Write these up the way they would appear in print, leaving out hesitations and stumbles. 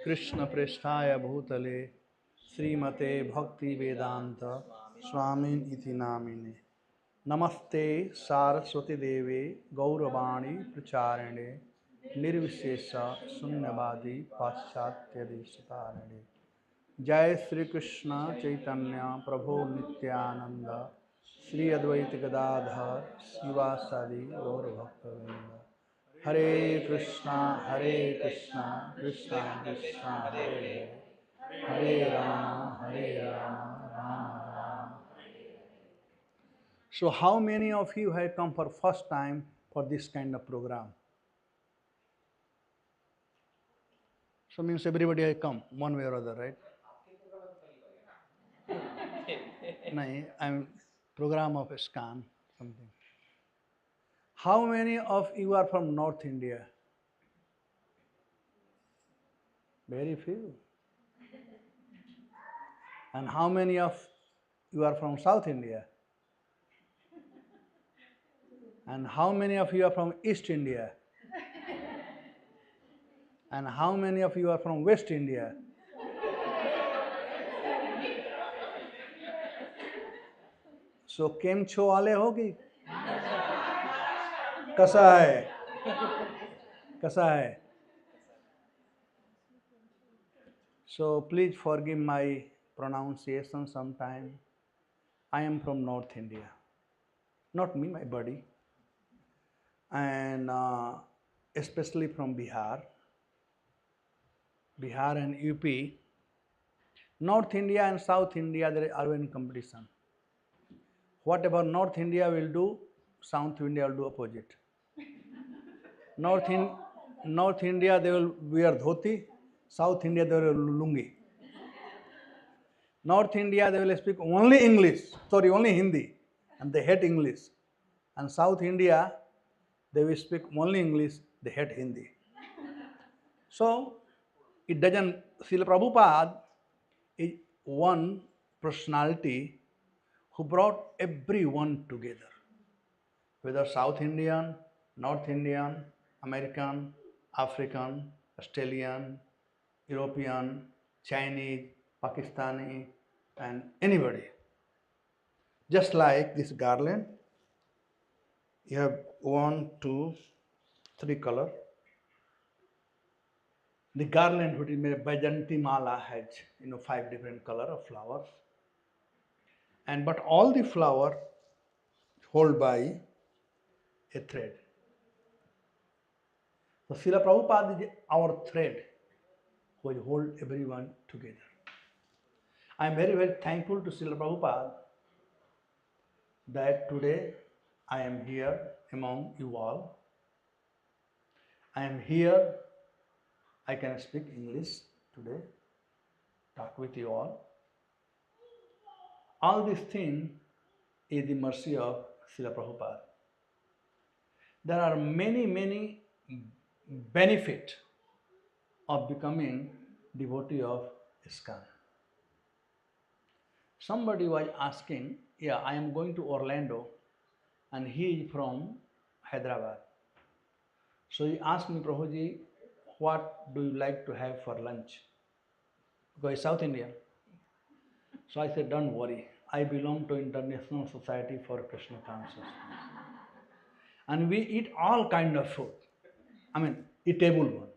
कृष्ण पृष्ठाय भूतले श्रीमते भक्ति वेदांत स्वामिन इति नामिने। नमस्ते सारस्वती देवे गौरवाणी प्रचारिणे निर्विशेष शून्यवादी पाश्चात्य देशतारिणे। जय श्री कृष्ण चैतन्य प्रभु नित्यानंद श्री अद्वैत गदाधर शिवासादि गौर भक्तवृंद। हरे कृष्णा कृष्णा कृष्णा हरे हरे, हरे Ram Ram Ram. So how many of you have come for first time for this kind of program? So means everybody has come one way or other, right? No, I'm program of ISKCON something. How many of you are from North India? Very few. And how many of you are from South India? And how many of you are from East India? And how many of you are from West India? So केम छो वाले होगी? कसा है? कसा है? So please forgive my pronunciation sometime. I am from North India. Not me, my body. And especially from Bihar. Bihar and UP. North India and South India, there are in competition. Whatever North India will do, South India will do opposite. North India, they will wear dhoti. South India, they will lungi. North India, they will speak only English, only Hindi, and they hate English. And South India, they will speak only English, they hate Hindi. So, it doesn't, Srila Prabhupada is one personality who brought everyone together, whether South Indian, North Indian, American, African, Australian, European, Chinese, Pakistani, and anybody. Just like this garland, you have 1, 2, 3 color. The garland which is made by Janti Mala has 5 different color of flowers. And but all the flower hold by a thread. So Srila Prabhupada is our thread who will hold everyone together. I am very, very thankful to Srila Prabhupada that today I am here among you all. I am here, I can speak English today, talk with you all. All these things is the mercy of Srila Prabhupada. There are many, many benefits of becoming devotee of ISKCON. Somebody was asking, I am going to Orlando and he is from Hyderabad. So he asked me, Prabhuji, what do you like to have for lunch? Because he's South Indian. So I said, don't worry, I belong to International Society for Krishna Consciousness. And we eat all kind of food. I mean, eatable one.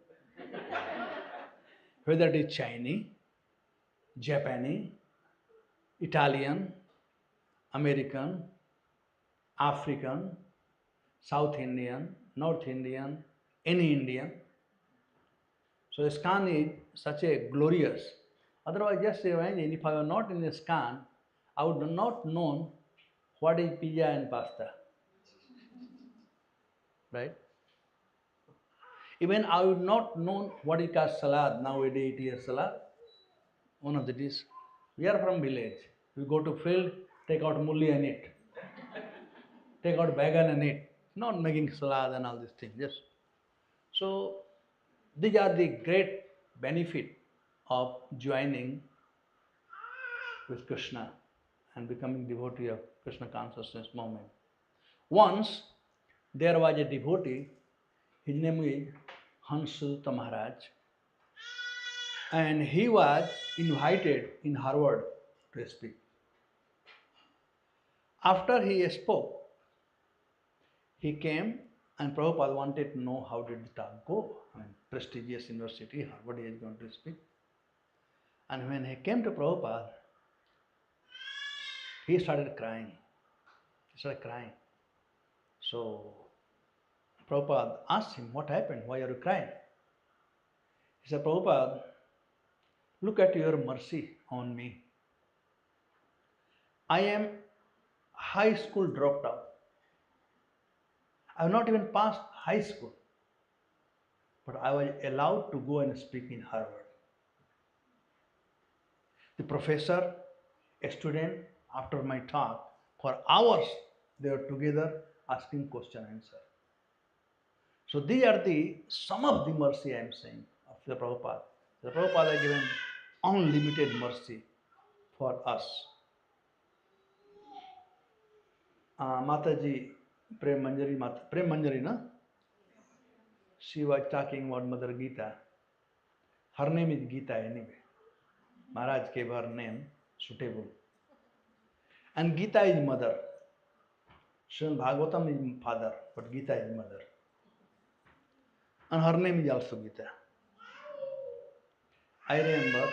Whether it is Chinese, Japanese, Italian, American, African, South Indian, North Indian, any Indian. So ISKCON is such a glorious. Otherwise, just imagine if I were not in ISKCON, I would not know what is pizza and pasta. Right? Even I would not know what is called salad. Nowadays it is salad. One of the dish. We are from village. We go to field, take out mulli and eat. Take out bagan and eat. Not making salad and all these things. Yes. So these are the great benefit of joining with Krishna and becoming devotee of Krishna consciousness movement. Once there was a devotee, his name is Hansuta Maharaj. and he was invited in Harvard to speak. After he spoke, he came and Prabhupada wanted to know how did the talk go. I mean, prestigious university, Harvard, he is going to speak. And when he came to Prabhupada, he started crying. He started crying. So Prabhupada asked him, what happened? Why are you crying? He said, Prabhupada, look at your mercy on me. I am high school dropped out. I have not even passed high school, but I was allowed to go and speak in Harvard. The professor, a student, after my talk, for hours they were together asking question answer. So these are some of the mercy I am saying of the Prabhupada. The Prabhupada has given unlimited mercy for us. Mataji, Prem Manjari, no? She was talking about Mother Gita. Her name is Gita anyway. Maharaj gave her name suitable. And Gita is mother. Srimad Bhagavatam is father, but Gita is mother. And her name is also Gita. I remember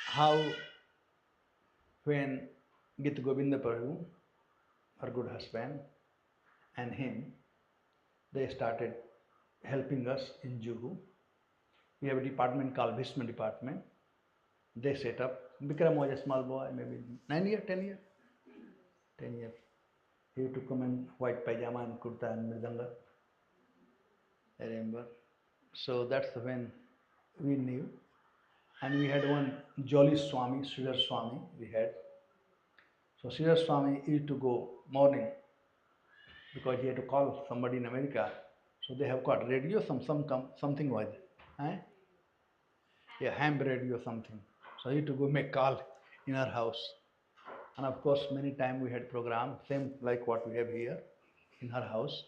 how when Gita Govinda Prabhu, her good husband, and him, they started helping us in Juhu. We have a department called Bhishma department. They set up. Bikram was a small boy, maybe 9 years, 10 years. 10 years. He used to come in white pajama and kurta and mridanga. I remember. So that's when we knew. And we had one Jolly Swami, Sridhar Swami, we had. So Sridhar Swami used to go morning because he had to call somebody in America. So they have got radio, something was it. Yeah, ham radio something. So he used to go make call in our house. And of course, many times we had program, same like what we have here in her house.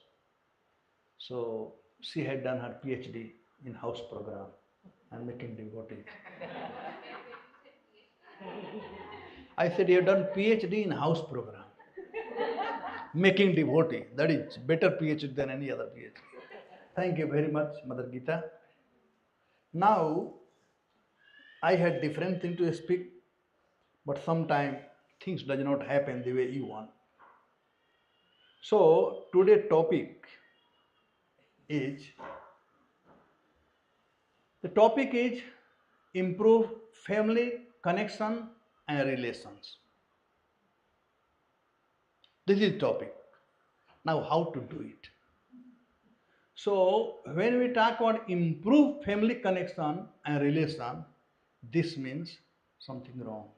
So she had done her PhD in house program and making devotees. I said, you have done PhD in house program, making devotee. That is better PhD than any other PhD. Thank you very much, Mother Gita. Now, I had different thing to speak, but sometimes things does not happen the way you want. So today's topic is improve family connection and relations. This is the topic. Now how to do it? So when we talk about improve family connection and relation, this means something wrong.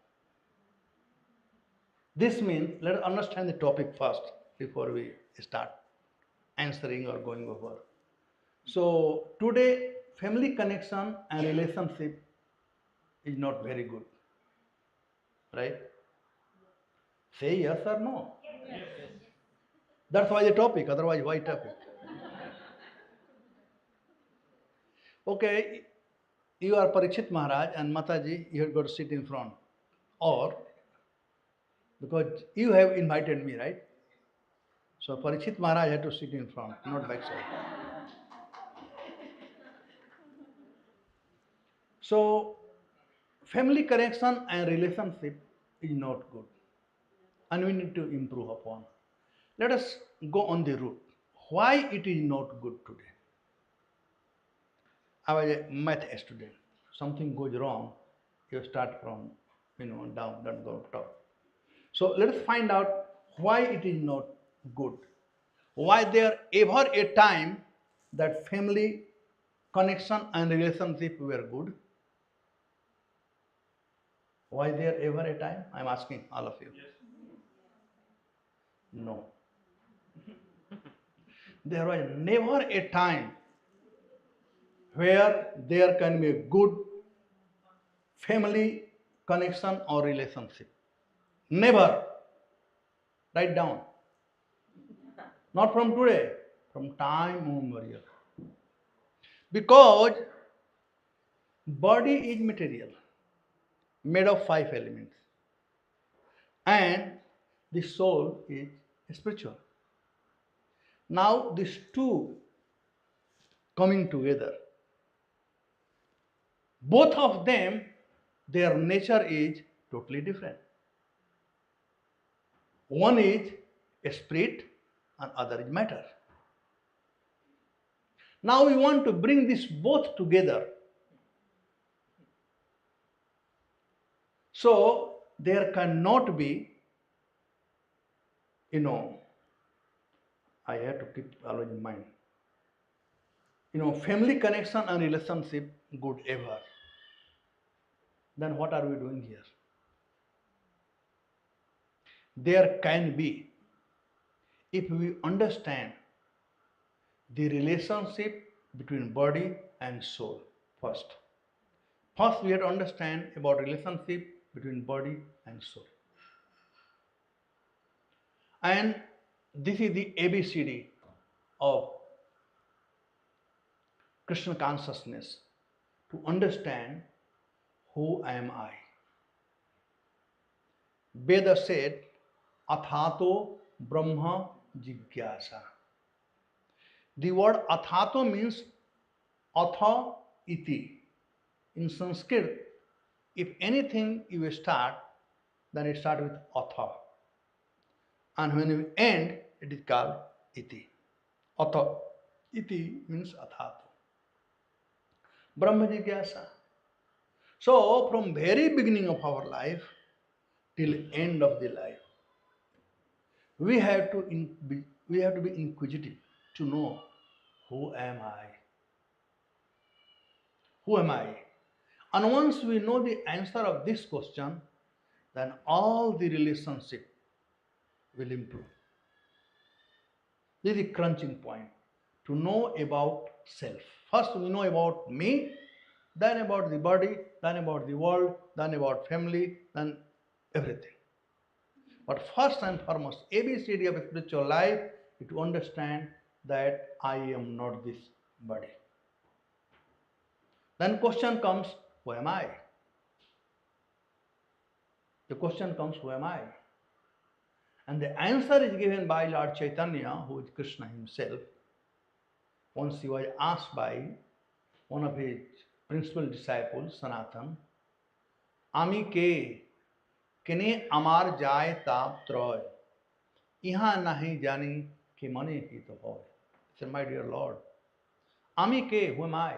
This means, let us understand the topic first before we start answering or going over. So today, family connection and relationship is not very good, right? Say yes or no. Yes. That's why the topic, otherwise why topic? Okay, you are Parikshit Maharaj and Mataji, you have got to sit in front. Or, because you have invited me, right? So Parikshit Maharaj had to sit in front, not backside. So, family connection and relationship is not good, and we need to improve upon. Let us go on the route. Why it is not good today? I was a math student. Something goes wrong, you start from down, don't go top. So let us find out why it is not good. Why there ever a time that family connection and relationship were good? Why there ever a time? I am asking all of you. Yes. No. There was never a time where there can be a good family connection or relationship. Never. Write down. Not from today, from time immemorial. Because body is material, made of 5 elements, and the soul is spiritual. Now these two coming together, both of them, their nature is totally different. One is a spirit and other is matter. Now we want to bring this both together. So there cannot be, I have to keep always in mind, family connection and relationship good ever. Then what are we doing here? There can be, if we understand the relationship between body and soul first. First, we have to understand about relationship between body and soul. And this is the ABCD of Krishna consciousness, to understand who am I. Veda said, Athato Brahma Jigyasa. The word Athato means Atha iti. In Sanskrit, if anything you start, then it starts with Atha. And when you end, it is called iti. Atha iti means Athato. Brahma Jigyasa. So, from very beginning of our life till end of the life, we have to be inquisitive to know who am I? Who am I? And once we know the answer of this question, then all the relationship will improve. This is the crunching point, to know about self. First we know about me, then about the body, then about the world, then about family, then everything. But first and foremost, ABCD of spiritual life is to understand that I am not this body. Then question comes, who am I? The question comes, who am I? And the answer is given by Lord Chaitanya, who is Krishna himself. Once he was asked by one of his principal disciples, Sanatan, Ami ke kene amar jai tap troy, iha nahi jani ke mane hi to hoy. He said, my dear Lord, Ami ke, who am I?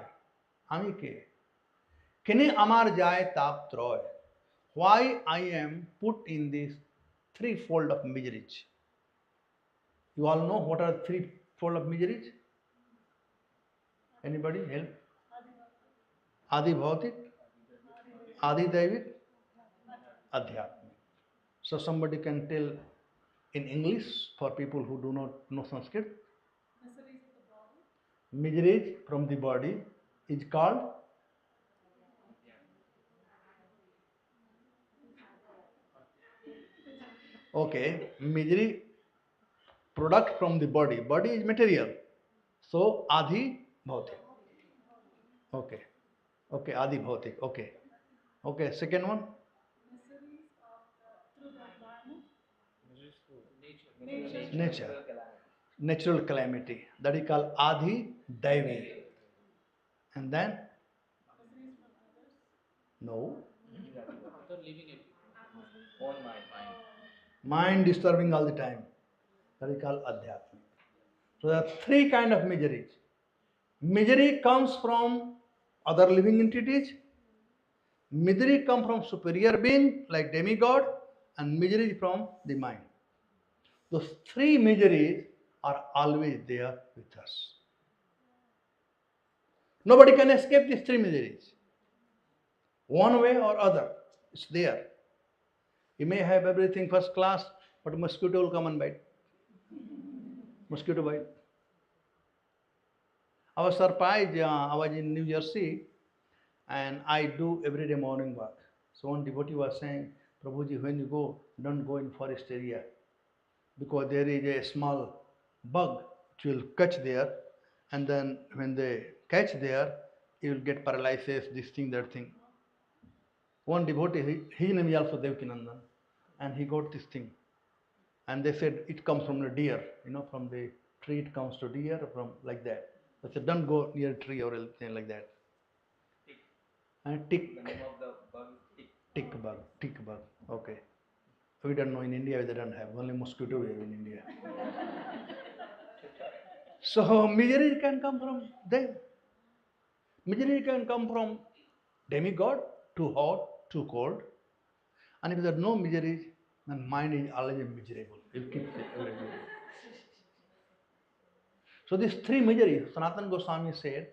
Ami ke kene amar jai tap troy. Why I am put in this threefold of miseries? You all know what are threefold of miseries? Anybody help? Adi Bhautik, Adi Daivik, Adhyatmik. So somebody can tell in English for people who do not know Sanskrit. Miseries from the body is called misery product from the body. Body is material. So Adi Bhautik. Adi Bhautik. Second one. Nature. Natural calamity. That is called Adi Daivi. And then? No. Mind disturbing all the time. That is called Adhyatmik. So there are three kinds of miseries. Misery comes from other living entities. Misery comes from superior being like demigod, and misery from the mind. Those three miseries are always there with us. Nobody can escape these three miseries. One way or other, it's there. You may have everything first class, but a mosquito will come and bite. Mosquito bite. I was surprised, I was in New Jersey and I do everyday morning walk. So one devotee was saying, Prabhuji, when you go, don't go in forest area because there is a small bug which will catch there, and then when they catch there, you will get paralysis, this thing, that thing. One devotee, his name is also Devkinandan, and he got this thing. And they said it comes from the deer, from the tree it comes to deer, from like that. They said don't go near a tree or anything like that. And tick. The name of the bug is tick. Tick bug. Okay. We don't know in India, they don't have, only mosquito we have in India. So misery can come from them. Misery can come from demigod, too hot, too cold. And if there is no misery, then mind is always miserable. It keeps it every day. So these three miseries, Sanatana Goswami said,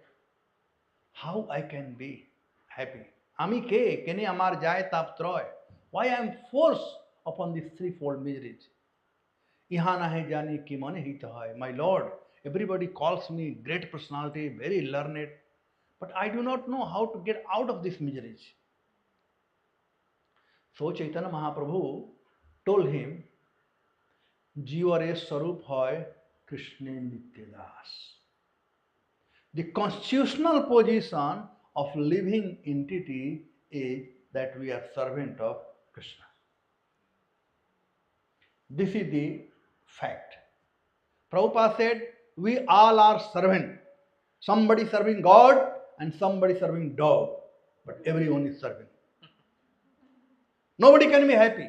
how I can be happy? Ami ke, kene amar jai tap troy. Why I am forced upon these threefold miseries? Iha nahe jani ki mane hit hai. My Lord, everybody calls me great personality, very learned, but I do not know how to get out of these miseries. So Chaitanya Mahaprabhu told him, Jivare Sarup hoy Krishna Nityadas. The constitutional position of living entity is that we are servant of Krishna. This is the fact. Prabhupada said, we all are servant. Somebody serving God and somebody serving dog, but everyone is serving. Nobody can be happy.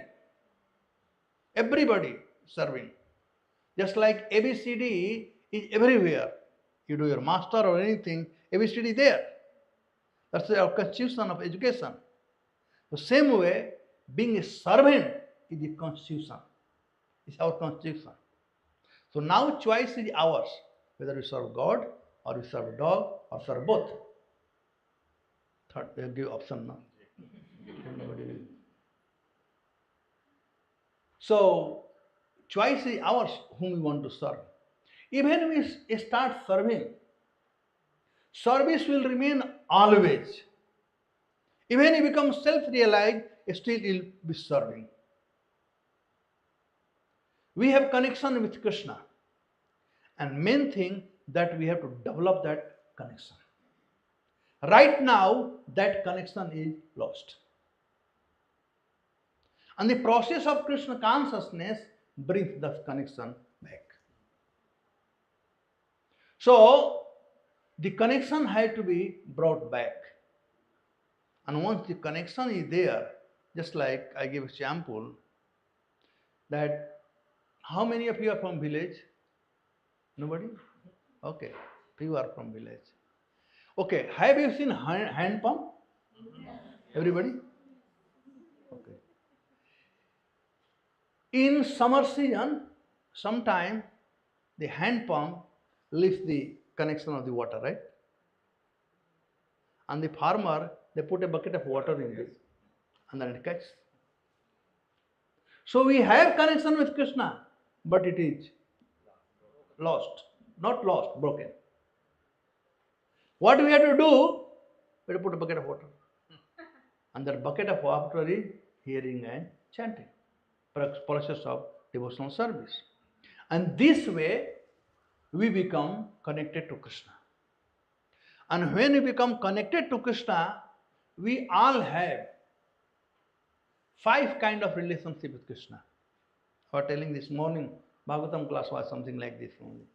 Everybody serving. Just like ABCD is everywhere. You do your master or anything, ABCD is there. That's our constitution of education. The same way, being a servant is the constitution. It's our constitution. So now choice is ours, whether we serve God or we serve dog or serve both. Third, we give option now. So choice is ours whom we want to serve. Even we start serving, service will remain always. Even if you become self-realized, still you will be serving. We have connection with Krishna. And main thing that we have to develop that connection. Right now, that connection is lost. And the process of Krishna consciousness brings that connection back. So, the connection had to be brought back. And once the connection is there, just like I gave a sample, that how many of you are from village? Nobody? Okay, few are from village. Okay, have you seen hand pump? Everybody? Okay. In summer season, sometime the hand pump lifts the connection of the water, right? And the farmer, they put a bucket of water in this, and then it catches. So we have connection with Krishna, but it is lost. Not lost, broken. What we have to do, we have to put a bucket of water. And that bucket of water is hearing and chanting, process of devotional service. And this way, we become connected to Krishna. And when we become connected to Krishna, we all have 5 kind of relationship with Krishna. I was telling this morning, Bhagavatam class was something like this only.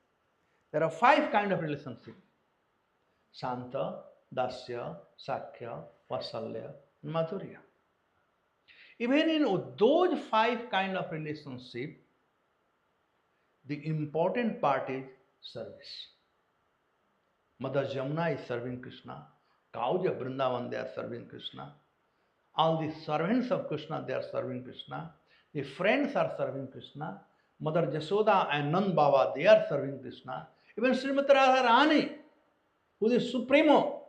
There are 5 kind of relationship. Shanta, Dasya, Sakhya, Vasalya, and Madhurya. Even in those 5 kind of relationship, the important part is service. Mother Jamuna is serving Krishna. Cows of Vrindavan, they are serving Krishna. All the servants of Krishna, they are serving Krishna. The friends are serving Krishna. Mother Jasoda and Nand Baba, they are serving Krishna. Even Srimati Radharani, who is Supremo,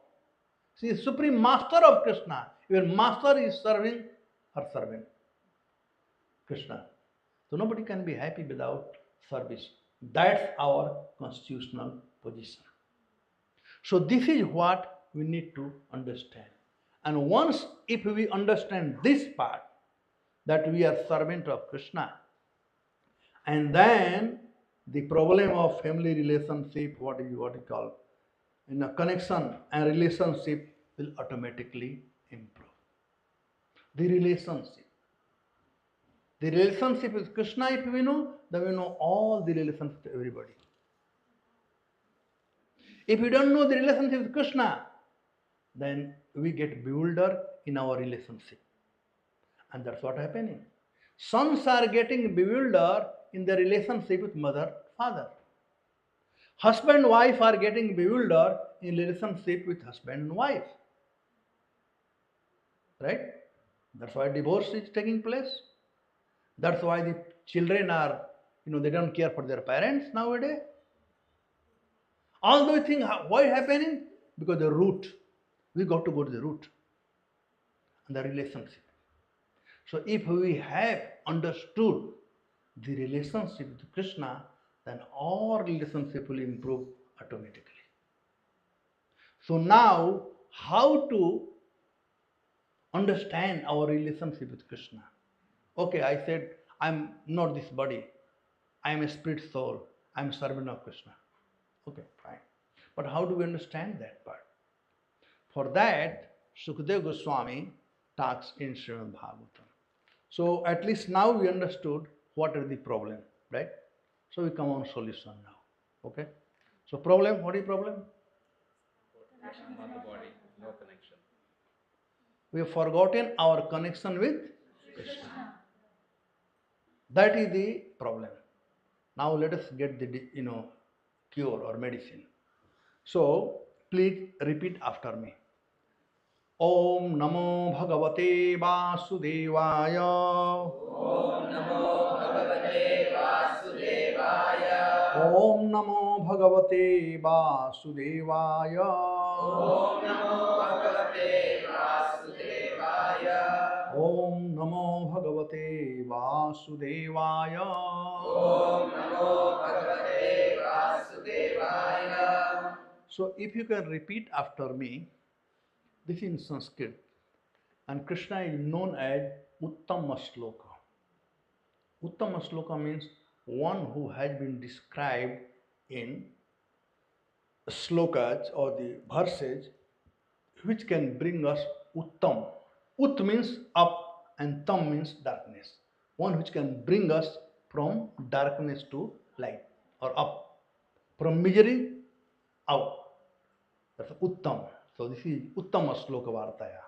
she is Supreme Master of Krishna. Even Master is serving her servant, Krishna. So nobody can be happy without service. That's our constitutional position. So this is what we need to understand. And once if we understand this part, that we are servant of Krishna, and then the problem of family relationship, what you call, connection and relationship will automatically improve. The relationship. The relationship with Krishna, if we know, then we know all the relations with everybody. If we don't know the relationship with Krishna, then we get bewildered in our relationship. And that's what happening. Sons are getting bewildered in their relationship with mother, father. Husband, wife are getting bewildered in relationship with husband and wife. Right? That's why divorce is taking place. That's why the children are, they don't care for their parents nowadays. All those things, why happening? Because the root. We got to go to the root and the relationship. So if we have understood the relationship with Krishna, then all relationship will improve automatically. So now, how to understand our relationship with Krishna? Okay, I said, I'm not this body. I am a spirit soul. I'm servant of Krishna. Okay, fine. But how do we understand that part? For that, Sukadeva Goswami talks in Srimad Bhagavatam. So at least now we understood what are the problem, right? So we come on solution now. Okay? So problem, what is problem? Not the body, no connection. We have forgotten our connection with Krishna. That is the problem. Now let us get the cure or medicine. So please repeat after me. Om Namo Bhagavate Vasudevaya. Om Namo Bhagavate Vasudevaya. Om Namo Bhagavate Vasudevaya. Om Namo Bhagavate Vasudevaya. Om Namo Bhagavate Vasudevaya. Om Namo Bhagavate Vasudevaya. So if you can repeat after me, this is in Sanskrit, and Krishna is known as Uttama Shloka. Uttama Shloka means one who has been described in slokas or the verses which can bring us Uttam. Ut means up and Tam means darkness. One which can bring us from darkness to light or up. From misery out. That's Uttam. So this is Uttama Shloka Vartaya.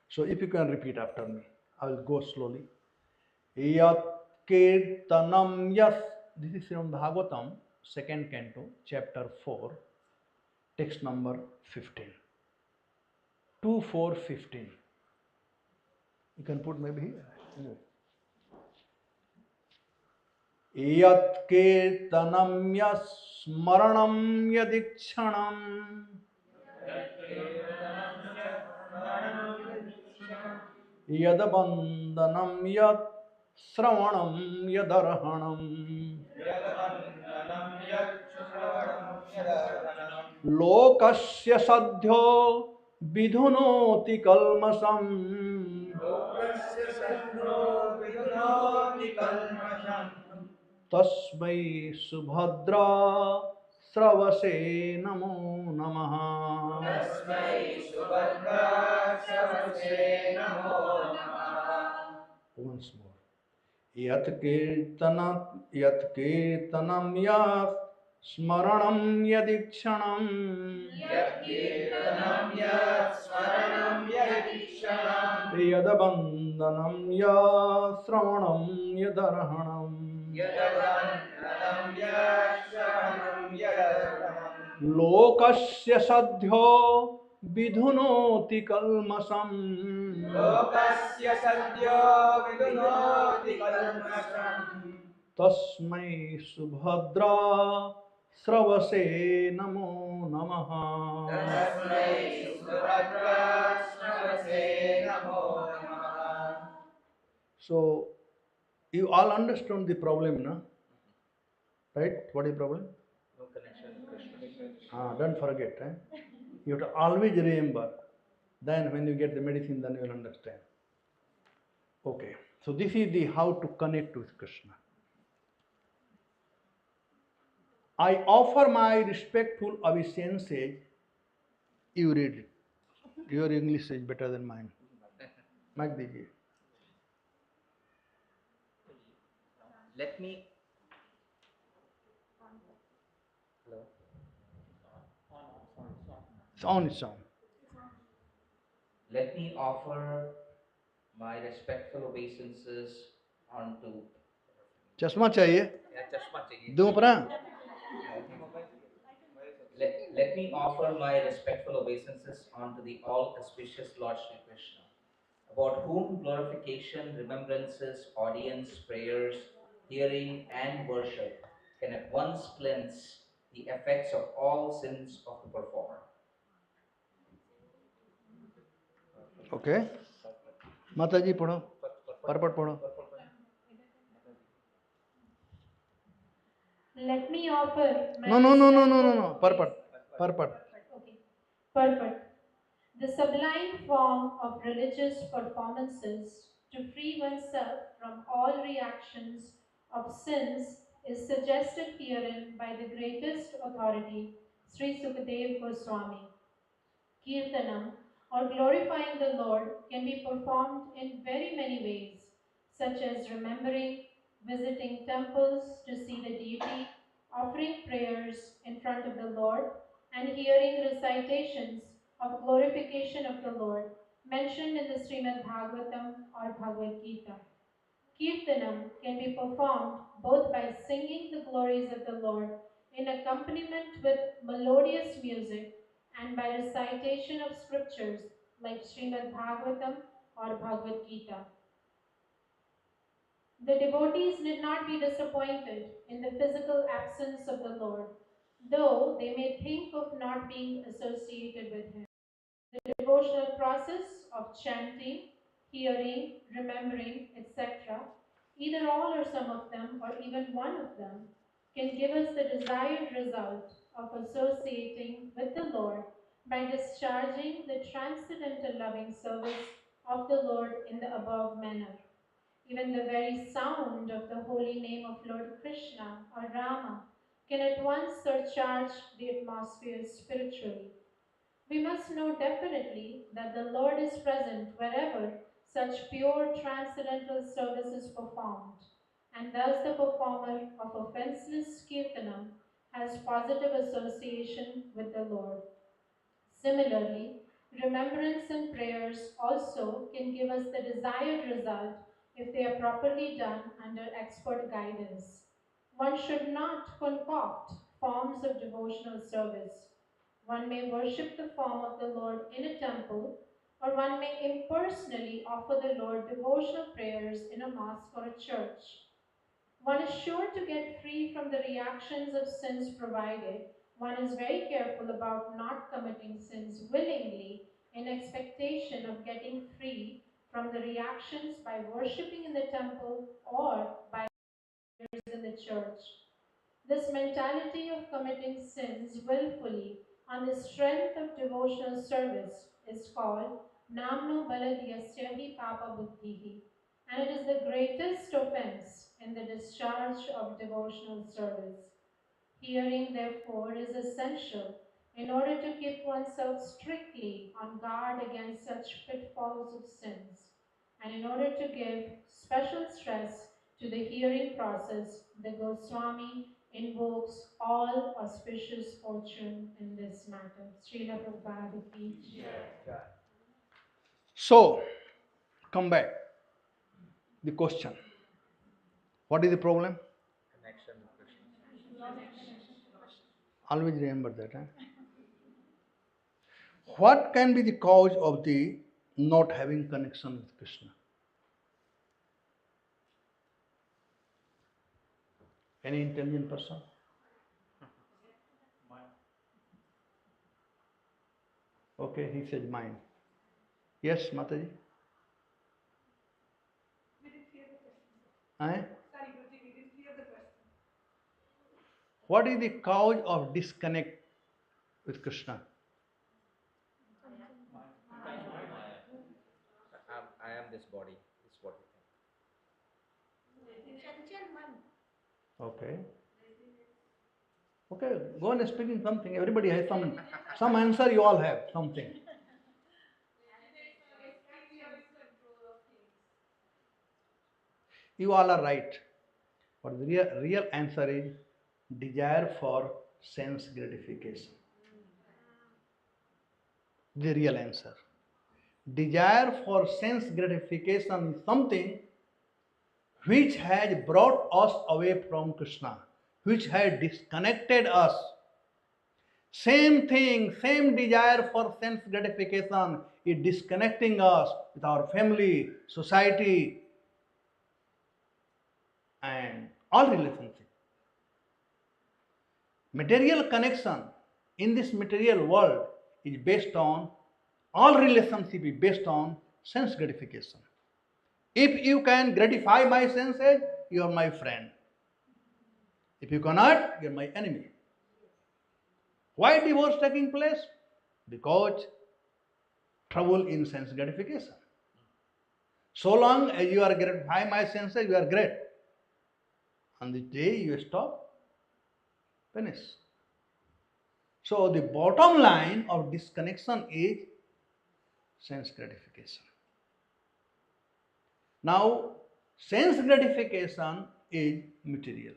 So if you can repeat after me, I will go slowly. Yat Kirtanam Yas. This is from Bhagavatam, 2nd canto, chapter 4, text number 15. 2-4-15. You can put maybe here. Yat Kirtanam Yas Smaranam Yadikshanam. Yadabandanam Yat Sravanam Yadarhanam. Lokasya sadhyo vidhunoti kalmasam. Tasmai Subhadra Sravase Namo Namaha. Once more. Yat kirtanam yat smaranam yadikshanam. Yadabandanam yat sravanam yadarhanam. Lokasya sadhyo vidhunoti kalmasam. Tasmai Subhadra Sravase Namo Namaha. So you all understand the problem, no? Right? What is the problem? No connection with Krishna. Don't forget. You have to always remember. Then when you get the medicine, then you will understand. Okay. So this is the how to connect with Krishna. I offer my respectful obeisances You read it. Your English is better than mine. Mic दीजिए. Let me. Hello. It's on its own. Let me offer my respectful obeisances unto. चश्मा चाहिए. Yeah, chashma chahiye. दूं परा. Let me offer my respectful obeisances unto the all auspicious Lord Shri Krishna, about whom glorification, remembrances, audience, prayers, hearing, and worship can at once cleanse the effects of all sins of the performer. Okay. माता जी पढ़ो. Purport पढ़ो. Let me offer my No. respectful- Parpat. Okay. Purport. The sublime form of religious performances to free oneself from all reactions of sins is suggested herein by the greatest authority, Sri Sukadev Goswami. Kirtanam, or glorifying the Lord, can be performed in very many ways, such as remembering, visiting temples to see the deity, offering prayers in front of the Lord, and hearing recitations of glorification of the Lord mentioned in the Srimad Bhagavatam or Bhagavad Gita. Kirtanam can be performed both by singing the glories of the Lord in accompaniment with melodious music and by recitation of scriptures like Srimad Bhagavatam or Bhagavad Gita. The devotees need not be disappointed in the physical absence of the Lord, though they may think of not being associated with Him. The devotional process of chanting, hearing, remembering, etc., either all or some of them, or even one of them, can give us the desired result of associating with the Lord by discharging the transcendental loving service of the Lord in the above manner. Even the very sound of the holy name of Lord Krishna or Rama can at once surcharge the atmosphere spiritually. We must know definitely that the Lord is present wherever such pure transcendental service is performed, and thus the performer of offenseless kirtanam has positive association with the Lord. Similarly, remembrance and prayers also can give us the desired result if they are properly done under expert guidance. One should not concoct forms of devotional service. One may worship the form of the Lord in a temple, or one may impersonally offer the Lord devotional prayers in a mosque or a church. One is sure to get free from the reactions of sins provided one is very careful about not committing sins willingly in expectation of getting free from the reactions by worshipping in the temple or by in the church. This mentality of committing sins willfully on the strength of devotional service is called Namno Baladyasya Papa Buddhihi, and it is the greatest offense in the discharge of devotional service. Hearing, therefore, is essential in order to keep oneself strictly on guard against such pitfalls of sins, and in order to give special stress to the hearing process, the Goswami invokes all auspicious fortune in this matter. Srila Prabhupada ki jai. So, come back. The question. What is the problem? Connection with Krishna. Always remember that. What can be the cause of the not having connection with Krishna? Any intelligent person? Okay, he said mind. Yes, Mataji? Eh? What is the cause of disconnect with Krishna? I am this body. This is what we think. Okay. Okay, go on speaking something. Everybody has some answer. You all have something. You all are right. But the real answer is desire for sense gratification. The real answer. Desire for sense gratification is something which has brought us away from Krishna, which has disconnected us. Same thing, same desire for sense gratification is disconnecting us with our family, society, and all relationships. Material connection in this material world is based on, all relationship is based on sense gratification. If you can gratify my senses, you are my friend. If you cannot, you are my enemy. Why divorce taking place? Because trouble in sense gratification. So long as you are gratifying my senses, you are great. On the day you stop, finish. So the bottom line of disconnection is sense gratification. Now, sense gratification is material.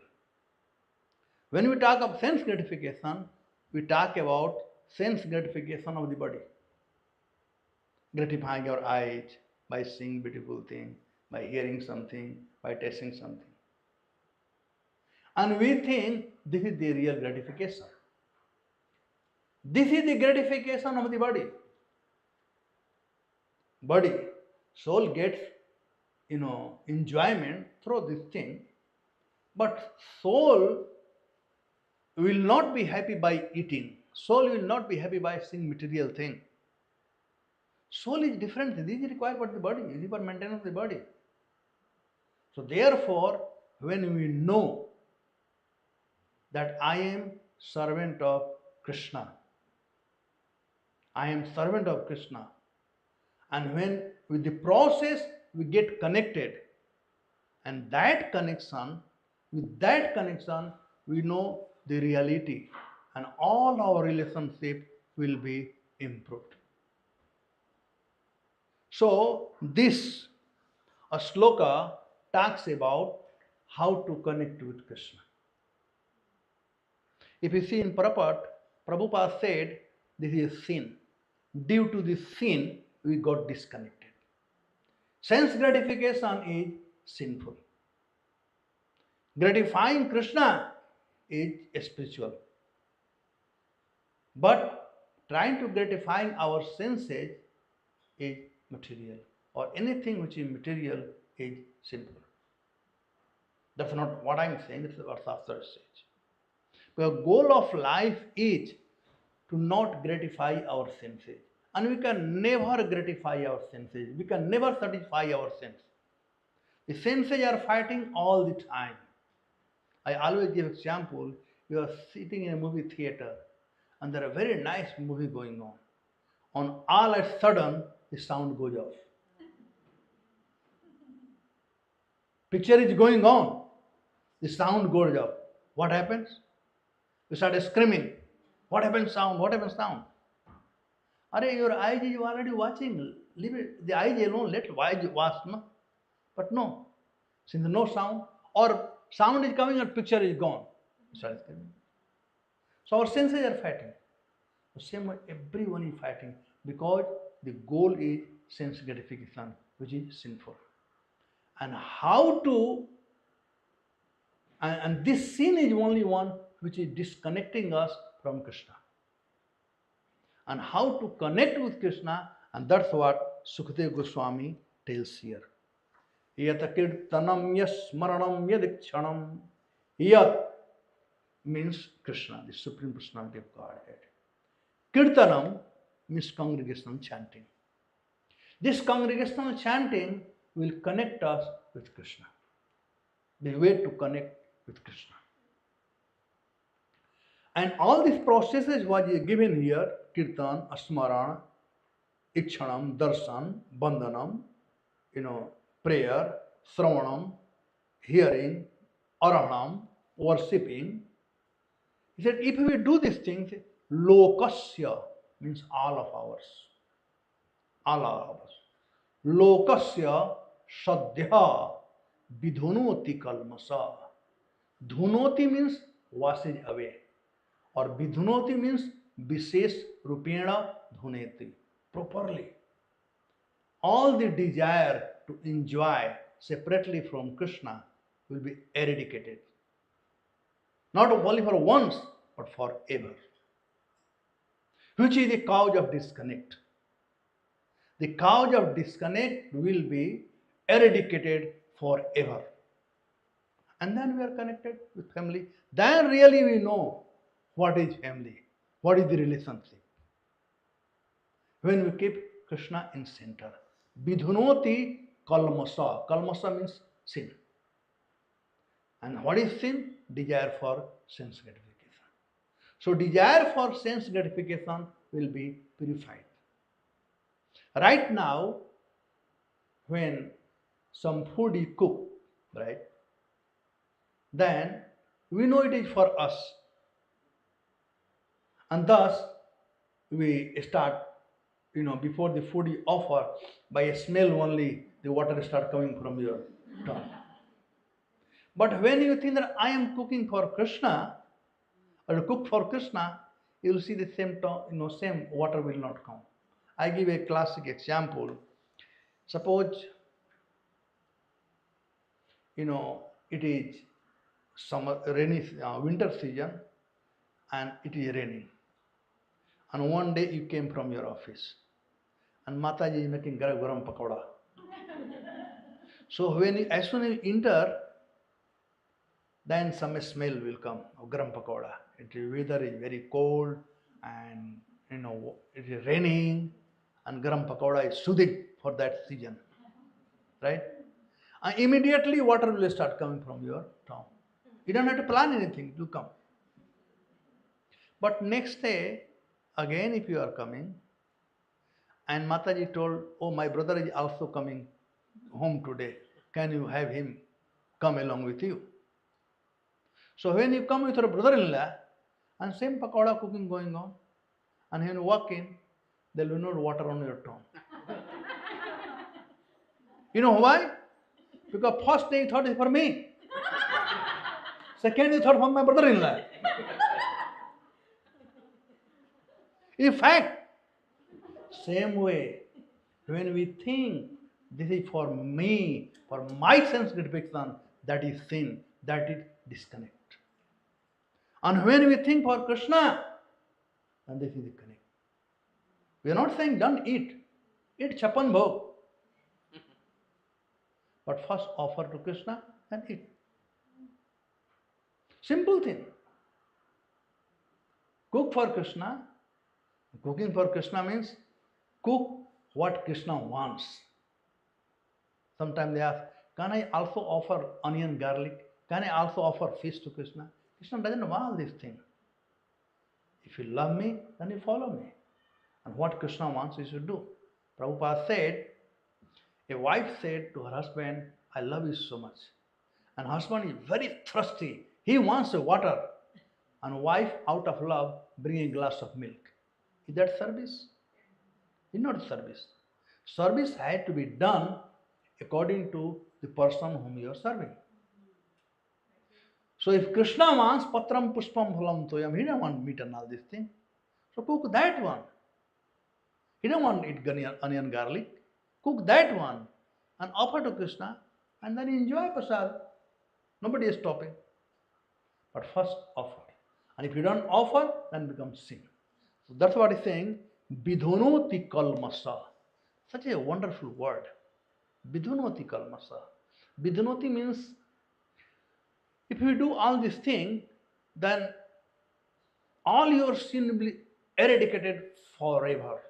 When we talk of sense gratification, we talk about sense gratification of the body. Gratifying your eyes by seeing beautiful thing, by hearing something, by tasting something. And we think this is the real gratification. This is the gratification of the body. Body, soul gets, enjoyment through this thing, but soul will not be happy by eating. Soul will not be happy by seeing material thing. Soul is different. This is required for the body. This is for maintenance of the body. So therefore, when we know that I am servant of Krishna, I am servant of Krishna, and when with the process we get connected, and with that connection, we know the reality, and all our relationship will be improved. So this a sloka talks about how to connect with Krishna. If you see in purport, Prabhupada said this is sin. Due to this sin, we got disconnected. Sense gratification is sinful. Gratifying Krishna is spiritual. But trying to gratify our senses is material, or anything which is material is sinful. That's not what I'm saying, this is what Shastra says. The goal of life is to not gratify our senses. And we can never gratify our senses. We can never satisfy our senses. The senses are fighting all the time. I always give example. You are sitting in a movie theater and there are very nice movie going on. On all of a sudden, the sound goes off. Picture is going on. The sound goes off. What happens? You start screaming. What happens sound? What happens sound? Are your eyes you already watching. Leave it, the eyes alone, let eyes watch. No? But no. Since no sound, or sound is coming and picture is gone. You start screaming. So our senses are fighting. The same way everyone is fighting because the goal is sense gratification, which is sinful. And how to, and this sin is only one which is disconnecting us from Krishna. And how to connect with Krishna, and that's what Sukadeva Goswami tells here. Yata kirtanam yasmaranam yadikshanam. Yat means Krishna, the Supreme Personality of Godhead. Kirtanam means congregational chanting. This congregational chanting will connect us with Krishna. The way to connect with Krishna. And all these processes was given here: kirtan, asmarana, ikshanam, darshan, bandhanam, prayer, shravanam, hearing, arahanam, worshipping. He said, if we do these things, lokasya means all of ours. All are ours. Lokasya sadhya vidhunoti kalmasa. Dhunoti means washes away. Or vidhunoti means vishesh rupena dhuneti. Properly. All the desire to enjoy separately from Krishna will be eradicated. Not only for once, but forever. Which is the cause of disconnect. The cause of disconnect will be eradicated forever. And then we are connected with family. Then really we know what is family, what is the relationship. When we keep Krishna in center. Vidhunoti kalmasa. Kalmasa means sin. And what is sin? Desire for sense gratification. So desire for sense gratification will be purified. Right now, when some food is cooked, right, then we know it is for us. And thus, we start, before the food is offered, by a smell only, the water start coming from your tongue. But when you think that I am cooking for Krishna, or cook for Krishna, you will see the same water will not come. I give a classic example. Suppose, it is summer, winter season, and it is raining. And one day you came from your office, and Mataji is making garam pakoda. So as soon as you enter, then some smell will come of garam pakoda. Weather is very cold, and it is raining, and garam pakoda is soothing for that season, right? And immediately water will start coming from your tongue. You don't have to plan anything, it will come. But next day, again if you are coming, and Mataji told, oh, my brother is also coming home today, can you have him come along with you? So when you come with your brother-in-law, and same pakoda cooking going on, and when you walk in, there will be no water on your tongue. You know why? Because first day you thought it's for me. Second you thought for my brother-in-law. In fact, same way, when we think this is for me, for my sense gratification, that is sin, that is disconnect. And when we think for Krishna, then this is the connect. We are not saying don't eat. Eat chapan bhog. But first offer to Krishna and eat. Simple thing. Cook for Krishna. Cooking for Krishna means cook what Krishna wants. Sometimes they ask, can I also offer onion, garlic? Can I also offer fish to Krishna? Krishna doesn't want all these things. If you love me, then you follow me. And what Krishna wants you should do. Prabhupada said, a wife said to her husband, I love you so much. And husband is very thirsty. He wants water. And wife, out of love, bring a glass of milk. Is that service? It's not service. Service had to be done according to the person whom you are serving. So if Krishna wants patram pushpam phalam toyam, he don't want meat and all this thing. So cook that one. He don't want to eat onion garlic. Cook that one and offer to Krishna and then enjoy prasad. Nobody is stopping. But first offer. And if you don't offer, then it becomes sin. So that's what he's saying. Vidhunoti kalmasa. Such a wonderful word. Vidhunoti kalmasa. Vidhunoti means if you do all these things, then all your sin will be eradicated forever.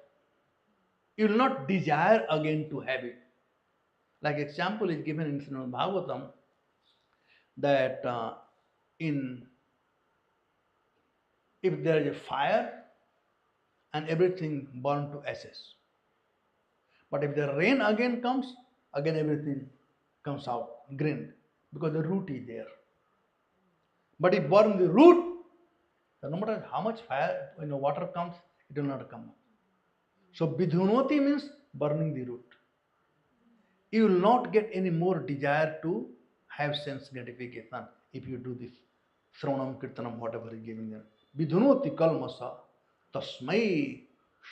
You will not desire again to have it. Like example is given in Srimad Bhagavatam that if there is a fire and everything burned to ashes. But if the rain again comes, again everything comes out green because the root is there. But if burn the root, So no matter how much fire, water comes, it will not come up. So vidhunoti means burning the root. You will not get any more desire to have sense gratification if you do this Sravanam, Kirtanam, whatever is giving them. Vidhunoti kalmasa tasmai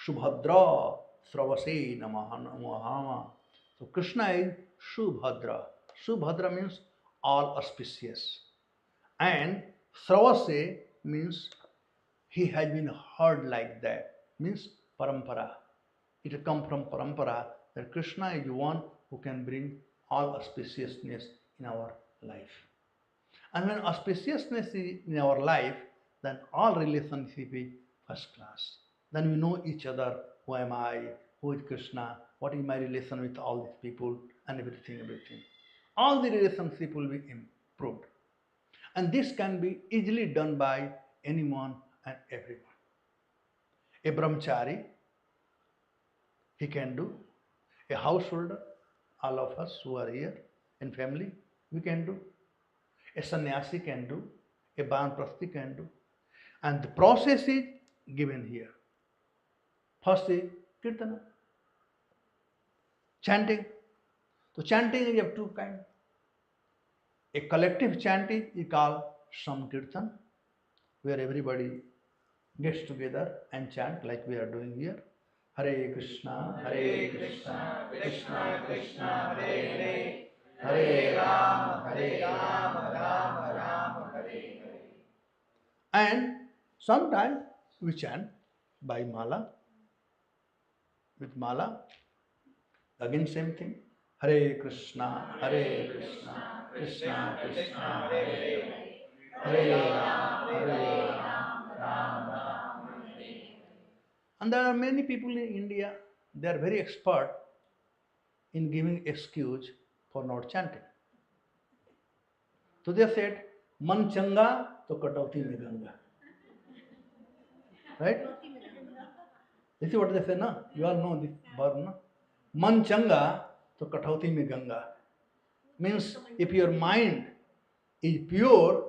Shubhadra Sravase Namaha. So Krishna is Shubhadra. Shubhadra means all auspicious. And Sravase means he has been heard like that. Means parampara. It comes from parampara that Krishna is the one who can bring all auspiciousness in our life. And when auspiciousness is in our life, then all relationship is first class. Then we know each other. Who am I? Who is Krishna? What is my relation with all these people? And everything. All the relationship will be improved. And this can be easily done by anyone and everyone. A brahmachari, he can do. A householder, all of us who are here in family, we can do. A sannyasi can do. A banprasthi can do. And the process is given here. First is kirtana, chanting. So chanting is of two kinds. A collective chanting is called Sankirtan, where everybody gets together and chant like we are doing here. Hare Krishna, Krishna Krishna, Hare Hare, Hare Rama, Rama Rama, Hare Hare. And sometimes we chant by mala, with mala. Again same thing. Hare Krishna, Krishna Krishna, Hare Hare, Hare Rama, Rama. And there are many people in India, they are very expert in giving excuse for not chanting. So they said, Man changa to katauti mein ganga. Right? This is what they say, na? You all know this verb, na? Man changa to katauti mein ganga. Means if your mind is pure,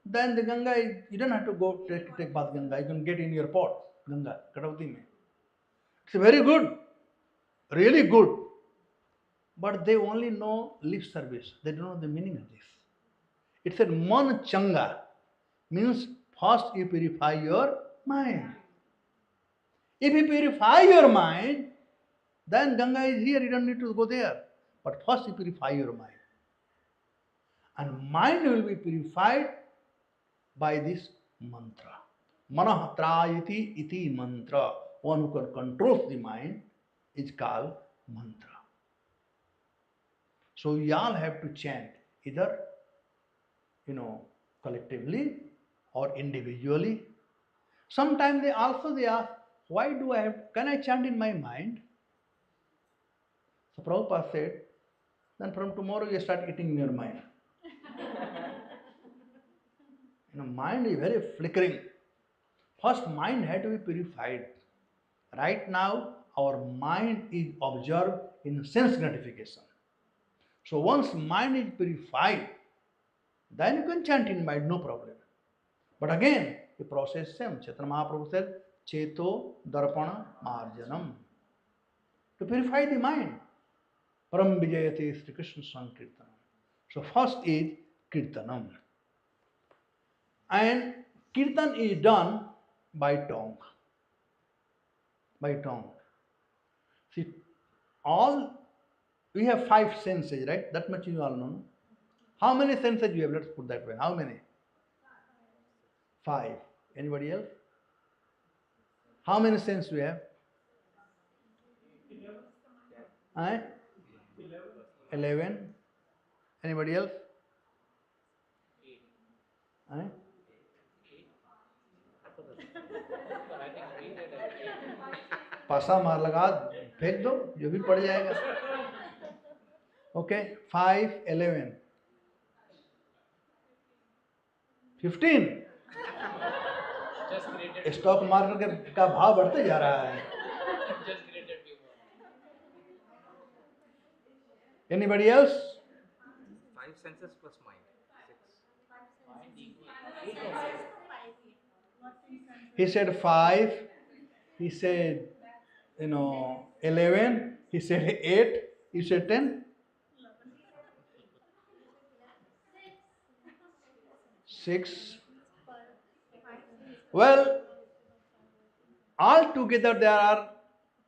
then the Ganga is, you don't have to go take bath Ganga. You can get in your pot, Ganga, katauti mein. It's very good, really good. But they only know lip service. They don't know the meaning of this. It said man changa means first you purify your mind. If you purify your mind, then Ganga is here, you don't need to go there. But first you purify your mind. And mind will be purified by this mantra. Manah trayati iti mantra. One who can control the mind is called mantra. So we all have to chant either, collectively or individually. Sometimes they ask, why can I chant in my mind? So Prabhupada said, then from tomorrow you start eating in your mind. Mind is very flickering. First, mind had to be purified. Right now, our mind is observed in sense gratification. So once mind is purified, then you can chant in mind, no problem. But again, the process is same. Chaitanya Mahaprabhu said, Cheto Darpana Marjanam. To purify the mind. Param Vijayate Sri Krishna Sankirtanam. So first is Kirtanam. And Kirtan is done by tongue. By tongue. See, we have 5 senses, right? That much you all know. How many senses you have? Let's put that way. How many? 5. Anybody else? How many senses we have? 11. Anybody else? 8. पासा मार लगा फेंक दो जो भी पड़ जाएगा. Okay, 5, 11, 15. Stock market का भाव बढ़ते जा रहा है. Anybody else? 5 senses plus mind. 6. He said 5. He said, 11. He said 8. He said 10. 6. Well, altogether there are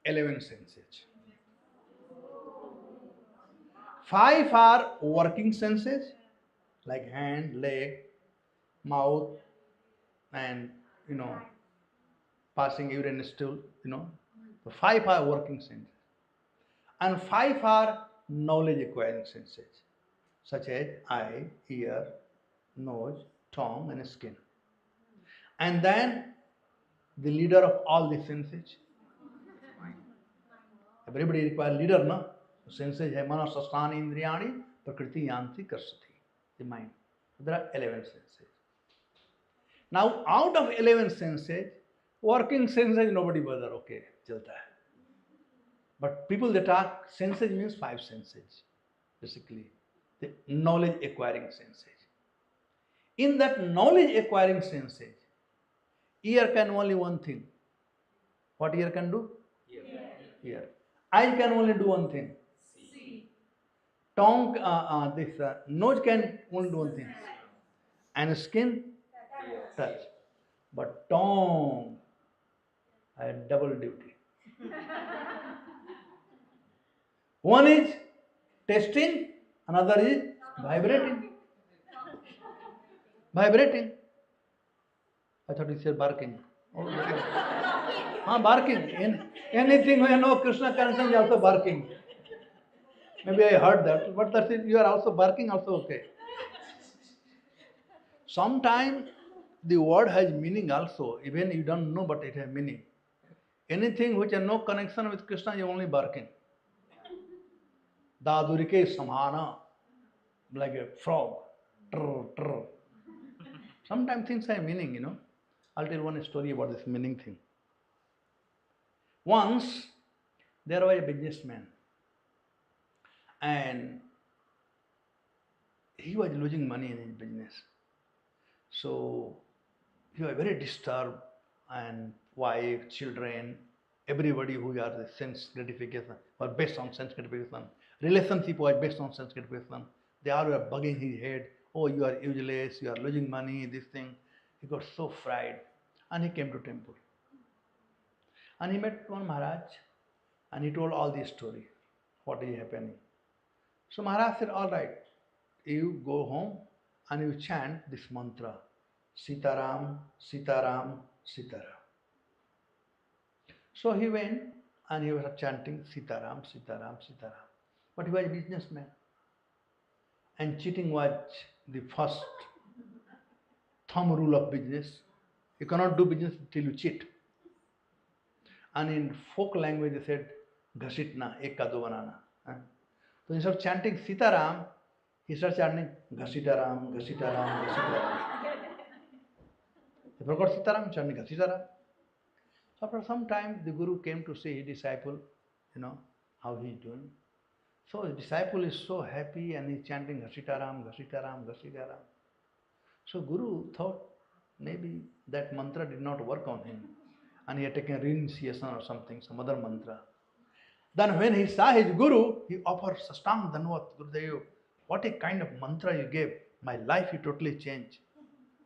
11 senses. 5 are working senses like hand, leg, mouth, and passing urine stool. The 5 are working senses, and 5 are knowledge acquiring senses, such as eye, ear, nose, tongue, and skin. And then the leader of all the senses. Everybody requires leader, no? Senses hai mana sastani indriyani prakriti yanti karsati. The mind. There are 11 senses. Now, out of 11 senses, working senses nobody bother. Okay, chalta hai. But people that talk senses means 5 senses, basically the knowledge acquiring senses. In that knowledge acquiring senses, ear can only one thing. What ear can do? Ear. Eye can only do one thing. Tongue, nose can only do one thing. And skin, touch. But tongue had double duty. One is tasting, another is vibrating. Vibrating. I thought he said barking. Barking. Anything when no Krishna consciousness is also barking. Maybe I heard that, but that's it. You are also barking, also okay. Sometimes the word has meaning also, even you don't know, but it has meaning. Anything which has no connection with Krishna, you only barking. Dadurike samhana, like a frog. Trr, trr. Sometimes things have meaning, I'll tell one story about this meaning thing. Once, there was a businessman, and he was losing money in his business. So, he was very disturbed, and wife, children, everybody who are the sense gratification, or based on sense gratification. Relationship was based on sense gratification. They all were bugging his head. Oh, you are useless, you are losing money, this thing. He got so fried, and he came to temple. And he met one Maharaj, and he told all this story, what is happening. So Maharaj said, all right, you go home and you chant this mantra, Sitaram, Sitaram, Sitaram. So he went and he was chanting Sitaram, Sitaram, Sitaram. But he was a businessman. And cheating was the first thumb rule of business. You cannot do business till you cheat. And in folk language they said, Ghasitna, ek ka do banana. So instead of chanting Sitaram, he started chanting Ghasitaram, Ghasitaram, Ghasitaram. He forgot Sitaram, chanting Ghasitaram. After some time, the Guru came to see his disciple, how he is doing. So his disciple is so happy and he is chanting Ghasitaram, Ghasitaram, Ghasitaram. So Guru thought maybe that mantra did not work on him and he had taken renunciation or something, some other mantra. Then when he saw his Guru, he offered Sastang Dhanvat, Gurudev, what a kind of mantra you gave. My life you totally changed.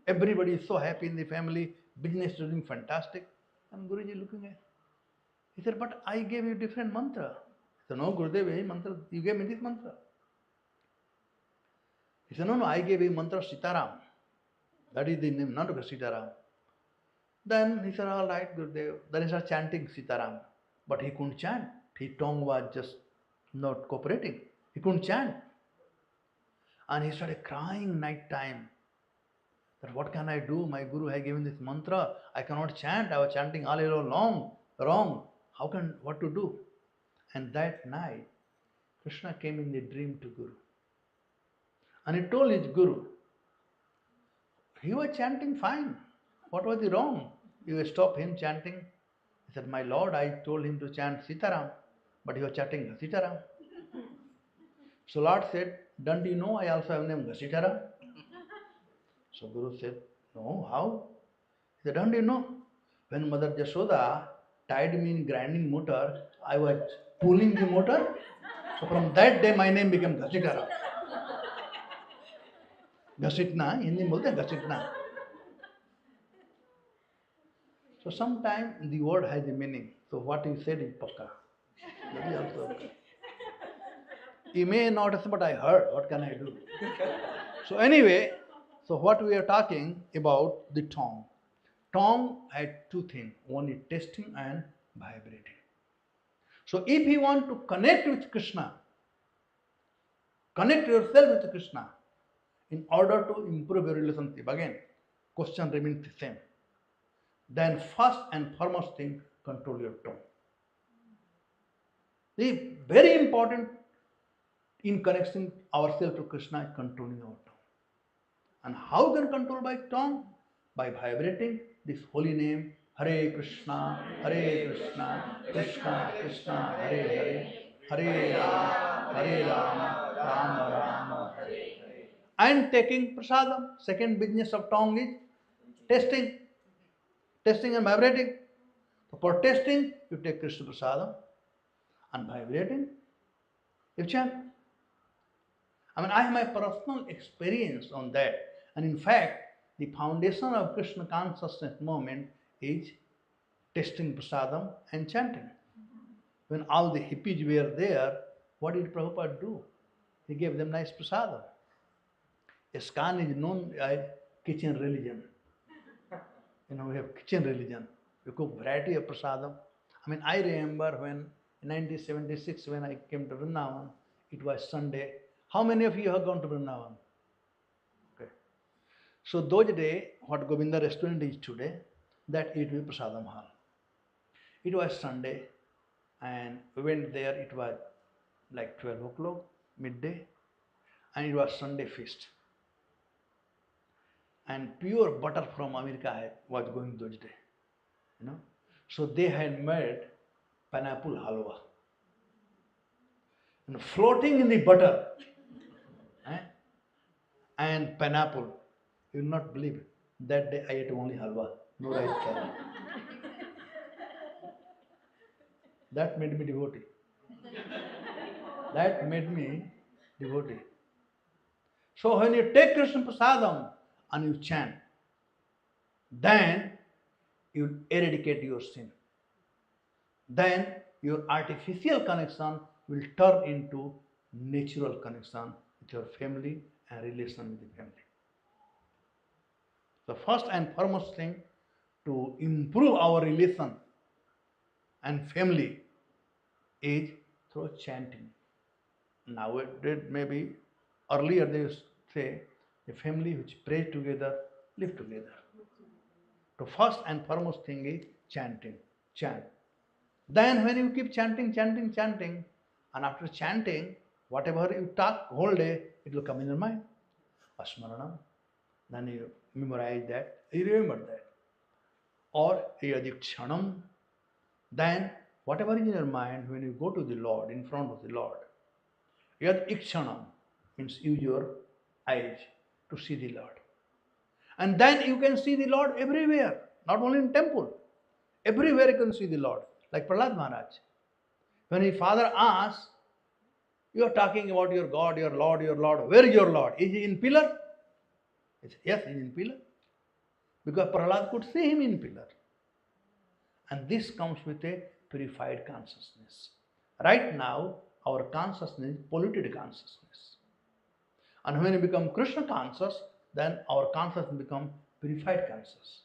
Everybody is so happy in the family, business is doing fantastic. And Guruji looking at, he said, but I gave you different mantra. He said, no, Gurudev, mantra, you gave me this mantra. He said, no, I gave you mantra Sitaram. That is the name, not Sitaram. Then he said, all right, Gurudev. Then he started chanting Sitaram. But he couldn't chant. His tongue was just not cooperating. He couldn't chant. And he started crying night time. That what can I do? My Guru has given this mantra. I cannot chant. I was chanting all along wrong. What to do? And that night, Krishna came in the dream to Guru. And he told his Guru, he was chanting fine. What was the wrong? You stop him chanting. He said, my Lord, I told him to chant Sitaram, but he was chanting Sitaram. So Lord said, don't you know I also have name Sitaram? So Guru said, no, how? He said, don't you know? When Mother Jashoda tied me in grinding motor, I was pulling the motor. So from that day, my name became Ghasitara. Ghasitna, Hindi में बोलते हैं Ghasitna. So sometimes the word has a meaning. So what you said is pakka. That is also okay. You may not say, but I heard. What can I do? So anyway, so what we are talking about the tongue. Tongue had two things. One is testing and vibrating. So if you want to connect with Krishna, connect yourself with Krishna in order to improve your relationship. Again, question remains the same. Then first and foremost thing, control your tongue. The very important in connecting ourselves to Krishna is controlling our tongue. And how can control by tongue? By vibrating this holy name, Hare Krishna, Krishna Krishna, Hare Hare, Hare Rama, Rama Rama, Hare Hare. And taking prasadam. Second business of tongue is testing. Testing and vibrating. So for testing, you take Krishna prasadam, and vibrating, you chant. I mean, I have my personal experience on that. And in fact, the foundation of Krishna consciousness movement is testing prasadam and chanting. When all the hippies were there, what did Prabhupada do? He gave them nice prasadam. ISKCON is known as kitchen religion. We have kitchen religion. We cook variety of prasadam. I mean, I remember when in 1976 when I came to Vrindavan, it was Sunday. How many of you have gone to Vrindavan? Okay. So those days, what Govinda restaurant is today, that it will be prasadam hall. It was Sunday, and we went there. It was like 12 o'clock, midday, and it was Sunday feast. And pure butter from America was going those days, So they had made pineapple halwa, and floating in the butter, and pineapple. You will not believe that day I ate only halwa, no rice curry. That made me devotee. That made me devotee. So when you take Krishna prasadam and you chant, then you eradicate your sin. Then your artificial connection will turn into natural connection with your family and relation with the family. The first and foremost thing to improve our relation and family is through chanting. Nowadays, maybe earlier they used to say, a family which prays together, live together. The first and foremost thing is chanting. Chant. Then when you keep chanting, and after chanting, whatever you talk whole day, it will come in your mind. Asmaranam. Then you memorize that, you remember that. Or yadikshanam. Then whatever is in your mind, when you go to the Lord, in front of the Lord, yadikshanam means use your eyes to see the Lord. And then you can see the Lord everywhere, not only in temple. Everywhere you can see the Lord. Like Prahlad Maharaj. When his father asks, you are talking about your God, your Lord. Where is your Lord? Is he in pillar? He said, yes, he is in pillar. Because Prahlad could see him in pillar. And this comes with a purified consciousness. Right now, our consciousness is polluted consciousness. And when we become Krishna conscious, then our consciousness becomes purified conscious.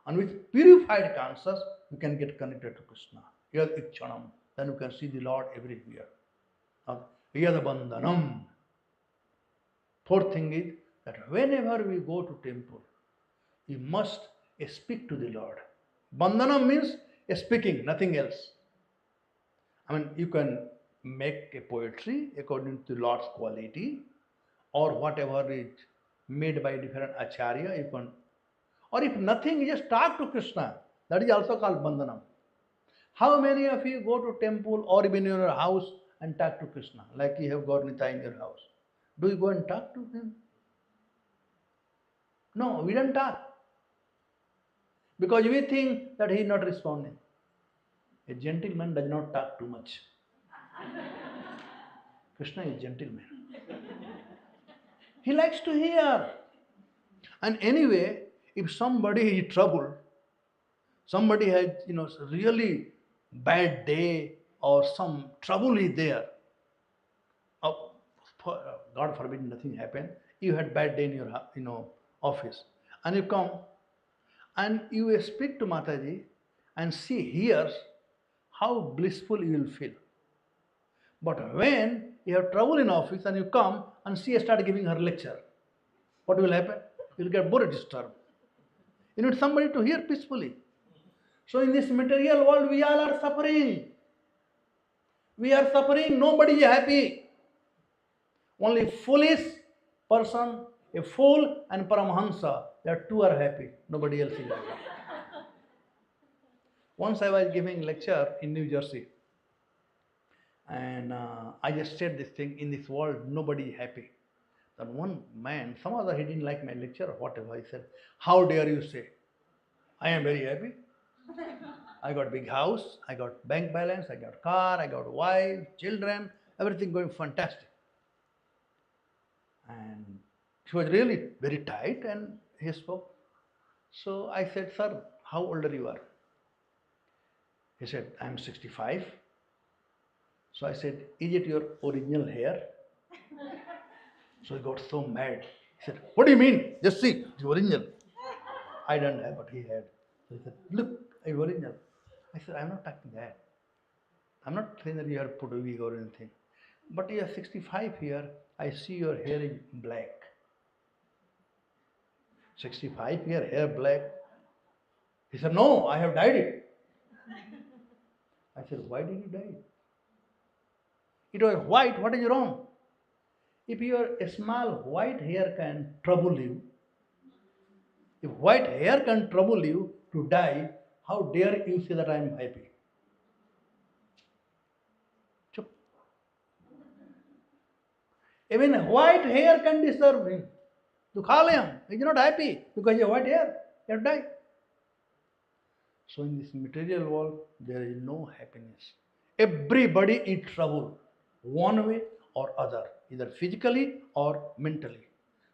And with purified consciousness, we can get connected to Krishna. Yad ikchanam. Then we can see the Lord everywhere. Yad bandhanam. Fourth thing is that whenever we go to temple, we must speak to the Lord. Bandhanam means speaking, nothing else. I mean, you can make a poetry according to the Lord's quality, or whatever is made by different acharya, you can. Or if nothing, you just talk to Krishna. That is also called bandhanam. How many of you go to temple or even in your house and talk to Krishna? Like you have Gaur-Nitai in your house. Do you go and talk to him? No, we don't talk. because we think that he is not responding. A gentleman does not talk too much. Krishna is a gentleman. He likes to hear. And anyway, if somebody is troubled, somebody has really bad day or some trouble is there, oh, God forbid nothing happen. You had bad day in your office, and you come and you will speak to Mataji, and she hears how blissful you will feel. But when you have trouble in office and you come and she start giving her lecture, what will happen? You will get bored, disturbed. You need somebody to hear peacefully. So in this material world, we all are suffering. We are suffering. Nobody is happy. Only foolish person, a fool and Paramahansa, that two are happy. Nobody else is happy. Once I was giving lecture in New Jersey, and I just said this thing: in this world, nobody is happy. Then one man, some other, he didn't like my lecture or whatever. He said, "How dare you say? I am very happy. I got big house, I got bank balance, I got car, I got wife, children, everything going fantastic." And he was really very tight and he spoke. So I said, "Sir, how old are you?" He said, "I am 65. So I said, "Is it your original hair?" So he got so mad. He said, "What do you mean? Just see, it's original." I don't have, but he had. So he said, "Look, it's original." I said, "I'm not talking that. I'm not saying that you have put a wig or anything. But you are 65 here. I see your hair is black." 65 here, hair black. He said, "No, I have dyed it." I said, "Why did you dye it? It was white. What is wrong? If your small white hair can trouble you, if white hair can trouble you to dye, how dare you say that I am happy?" Chup. Even white hair can disturb him. He is not happy because you have white hair. You have died. So in this material world, there is no happiness. Everybody is trouble, one way or other, either physically or mentally.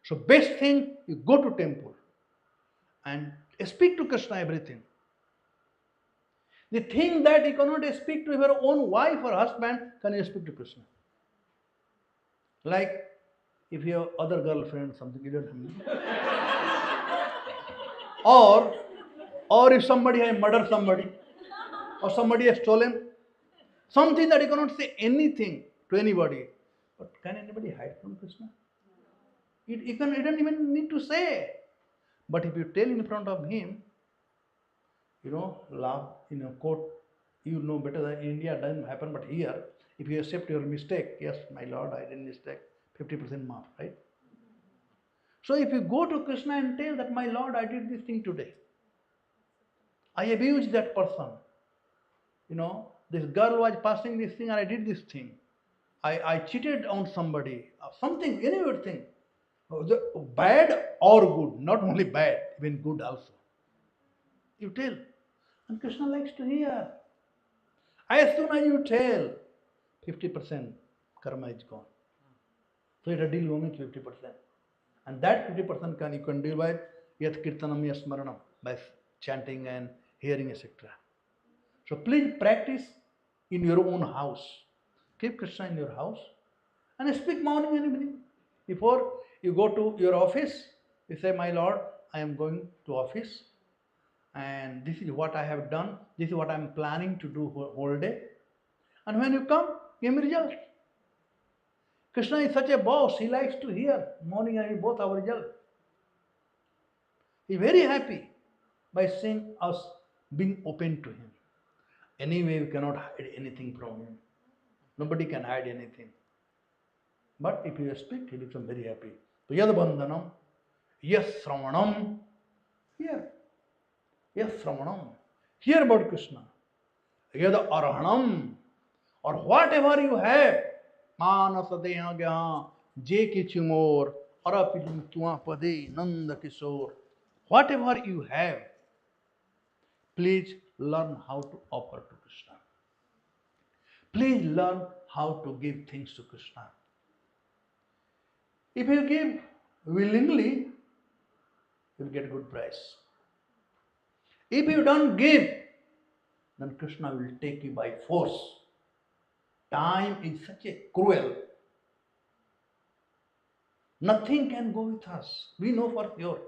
So best thing, you go to temple and speak to Krishna everything. The thing that you cannot speak to your own wife or husband, can you speak to Krishna? Like if you have other girlfriend, something you don't have. or if somebody has murdered somebody, or somebody has stolen, something that you cannot say anything to anybody. But can anybody hide from Krishna? You don't even need to say. But if you tell in front of him, laugh in a court, you know better than in India, doesn't happen, but here, if you accept your mistake, "Yes, my Lord, I did mistake," 50% mark, right? So if you go to Krishna and tell that, "My Lord, I did this thing today. I abused that person. This girl was passing this thing and I did this thing. I cheated on somebody, something, any other thing. Bad or good, not only bad, even good also." You tell. And Krishna likes to hear. As soon as you tell, 50% karma is gone. So it will deal only 50%. And that 50% you can deal by yat kirtanam yasmaranam, by chanting and hearing, etc. So please practice in your own house. Keep Krishna in your house and speak morning and evening. Before you go to your office, you say, "My Lord, I am going to office and this is what I have done. This is what I am planning to do whole day." And when you come, give me result. Krishna is such a boss. He likes to hear morning and evening both our result. He is very happy by seeing us being open to him. Anyway, we cannot hide anything from him. Nobody can hide anything. But if you speak, he becomes very happy. So yad bandhanam, yes sravanam, hear. Yes sravanam, hear about Krishna. Yad arahanam, or whatever you have, manasadeya gya, je kichumor, arapilum tuapade, nanda kishore, whatever you have, Please learn how to offer to Krishna. Please learn how to give things to Krishna. If you give willingly, you'll get a good price. If you don't give, then Krishna will take you by force. Time is such a cruel. Nothing can go with us. We know for sure.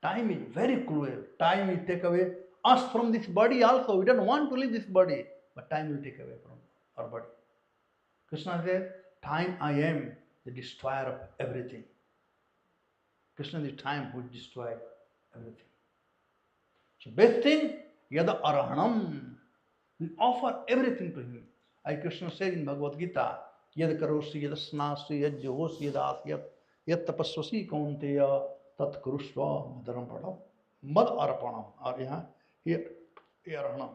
Time is very cruel. Time will take away us from this body also. We don't want to leave this body, but time will take away from our body. Krishna said, time I am the destroyer of everything. Krishna is the time who destroy everything. So best thing, yada arahanam. We offer everything to him. As Krishna said in Bhagavad Gita, yad karosi, yad snasi, yad johosi, yad asyat, yad tapaswasi kaunteya, tat kurushva madaram pradam. Mad arapanam. Or here, arahanam.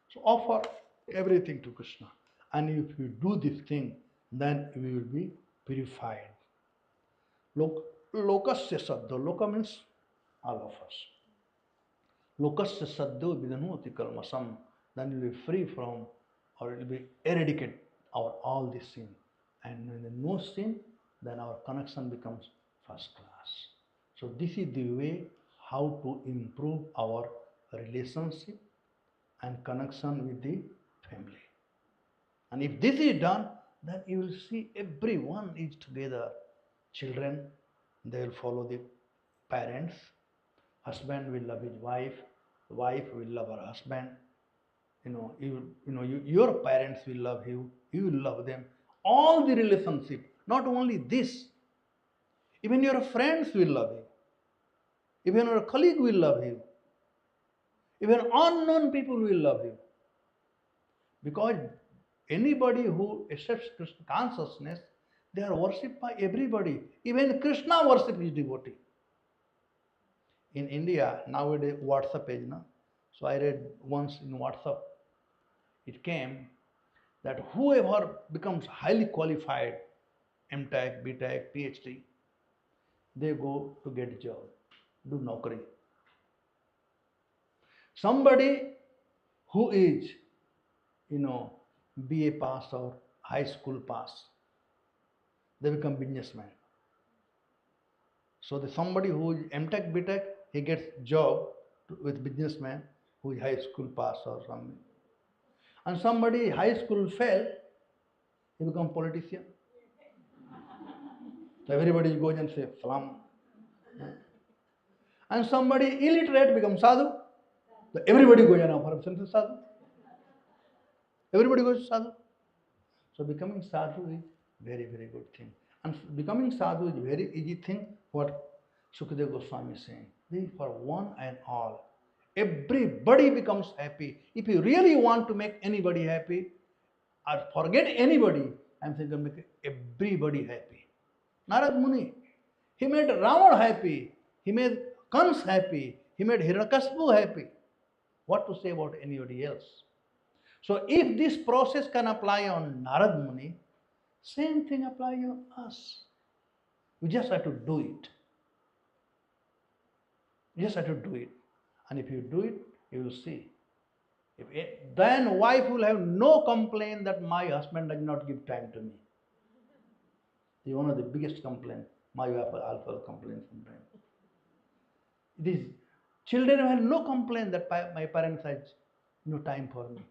So offer everything to Krishna. And if you do this thing, then we will be purified. Lokasya saddo. Loka means all of us. Lokasya saddo vidanoti kalmasam. Then you will be free from, or it will be eradicate all this sin. And when there is no sin, then our connection becomes first class. So this is the way how to improve our relationship and connection with the family. And if this is done, then you will see everyone is together. Children, they will follow the parents. Husband will love his wife. Wife will love her husband. Your parents will love you. You will love them. All the relationship. Not only this. Even your friends will love you. Even your colleague will love you. Even unknown people will love you. Because anybody who accepts Krishna consciousness, they are worshipped by everybody. Even Krishna worships his devotee. In India, nowadays WhatsApp age, no? So I read once in WhatsApp, it came that whoever becomes highly qualified, MTech, BTech, PhD, they go to get a job, do naukri. Somebody who is, BA pass or high school pass, they become businessman. So somebody who is MTech, BTech, he gets job with businessman who is high school pass or something. And somebody high school fail, he become politician. So everybody goes and say salam. And somebody illiterate becomes sadhu. So everybody goes and offer himself to sadhu. Everybody goes to sadhu. So becoming sadhu is very, very good thing. And becoming sadhu is a very easy thing. What Sukadeva Goswami is saying. This is for one and all. Everybody becomes happy. If you really want to make anybody happy, or forget anybody, I'm saying to make everybody happy. Narad Muni, he made Ravana happy. He made Kans happy. He made Hiranyakashipu happy. What to say about anybody else? So if this process can apply on Narad Muni, same thing apply on us. We just have to do it. You just have to do it. And if you do it, you will see. Then wife will have no complaint that my husband does not give time to me. This is one of the biggest complaints. My wife also complains sometimes. These children have no complaint that my parents have no time for me.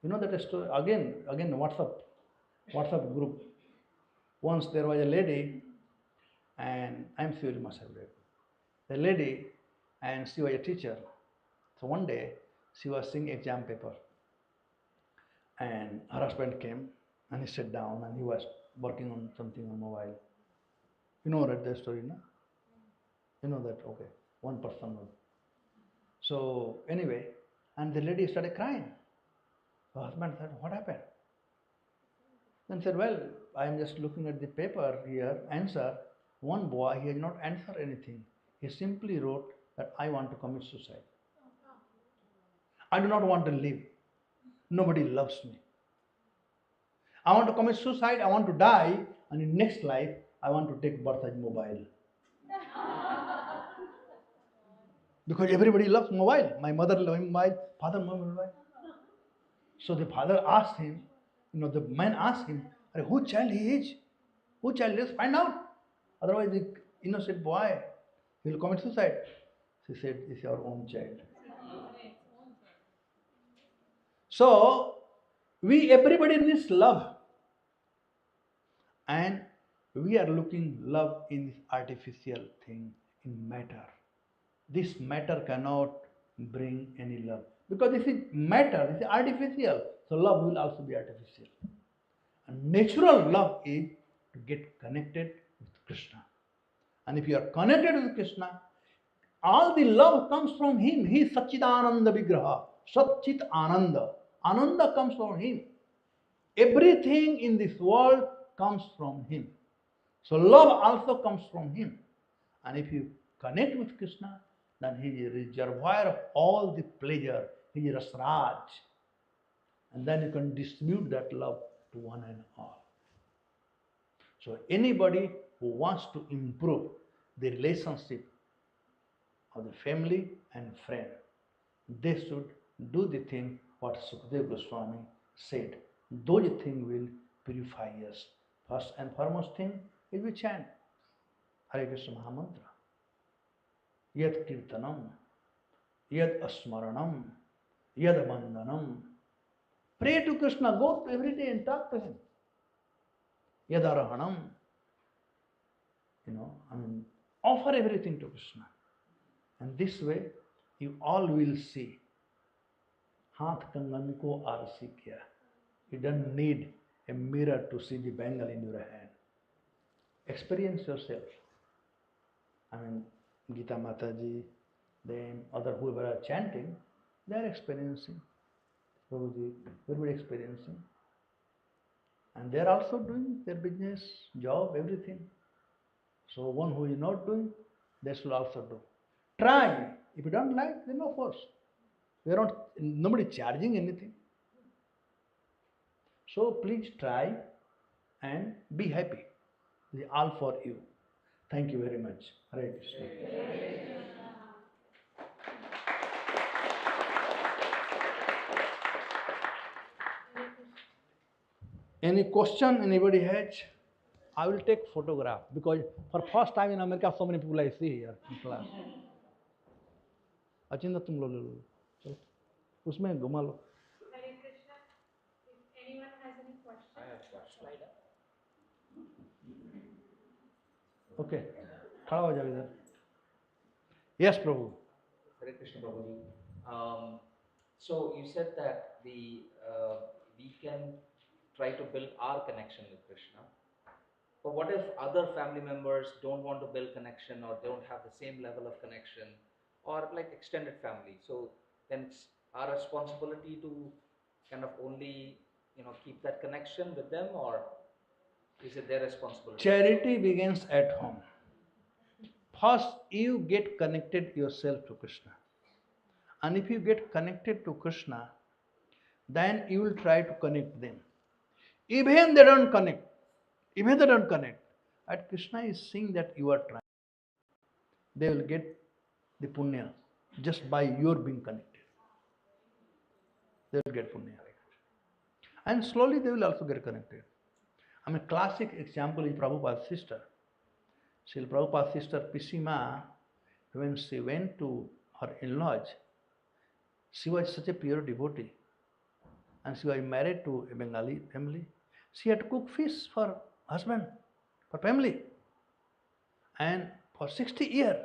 You know that story? Again, WhatsApp group. Once there was a lady, and I'm sure you must have read. The lady, and she was a teacher. So one day, she was seeing exam paper. And her husband came, and he sat down, and he was working on something on mobile. You know that story, no? You know that, okay. One person was. So anyway, and the lady started crying. The husband said, what happened? Then said, well, I am just looking at the paper here, answer. One boy, he has not answered anything. He simply wrote that I want to commit suicide. I do not want to live. Nobody loves me. I want to commit suicide, I want to die, and in next life, I want to take birth as mobile. Because everybody loves mobile. My mother loves mobile, father loves mobile. So the father asked him, the man asked him, who child he is? Who child is? Find out. Otherwise, the innocent boy, he will commit suicide. She said, it's your own child. So, everybody needs love. And we are looking love in this artificial thing, in matter. This matter cannot bring any love. Because this is matter, this is artificial. So love will also be artificial. And natural love is to get connected with Krishna. And if you are connected with Krishna, all the love comes from him. He is Satchidananda Vigraha. Satchit Ananda. Ananda comes from him. Everything in this world comes from him. So love also comes from him. And if you connect with Krishna, then he is a reservoir of all the pleasure. He is Rasraj. And then you can distribute that love to one and all. So anybody who wants to improve the relationship of the family and friend, they should do the thing what Sukadeva Goswami said. Those things will purify us. First and foremost thing is we chant Hare Krishna Mahamantra. Yad Kirtanam, Yad Asmaranam, Yad Bandhanam. Pray to Krishna, go every day and talk to him. Yad Arahanam. Offer everything to Krishna. And this way, you all will see. Haath kangan ko arsi kya. You don't need a mirror to see the bangle in your hand. Experience yourself. Gita Mataji, then other whoever are chanting, they are experiencing. Prabhuji, everybody experiencing. And they are also doing their business, job, everything. So one who is not doing, they should also do. Try. If you don't like, then no force. We are not, nobody charging anything. So please try and be happy. It is all for you. Thank you very much. Hare Krishna. Any question anybody has? I will take photograph because for first time in America, so many people I see here in class. Achinda तुम लो ले लो चलो उसमें घुमा लो. Hare Krishna. If anyone has any questions. I have a question. Okay. खड़ा हो जाओ इधर. Yes, Prabhu. Hare Krishna Prabhuji. So you said that we can try to build our connection with Krishna. But what if other family members don't want to build connection or don't have the same level of connection, or like extended family? So then it's our responsibility to kind of only keep that connection with them, or is it their responsibility? Charity begins at home. First, you get connected yourself to Krishna. And if you get connected to Krishna, then you will try to connect them. Even they don't connect, and Krishna is seeing that you are trying, they will get the punya just by your being connected. They will get punya. And slowly they will also get connected. Classic example is Prabhupada's sister. Srila Prabhupada's sister Pisima, when she went to her in-laws, she was such a pure devotee. And she was married to a Bengali family. She had to cook fish for husband, for family. And for 60 years.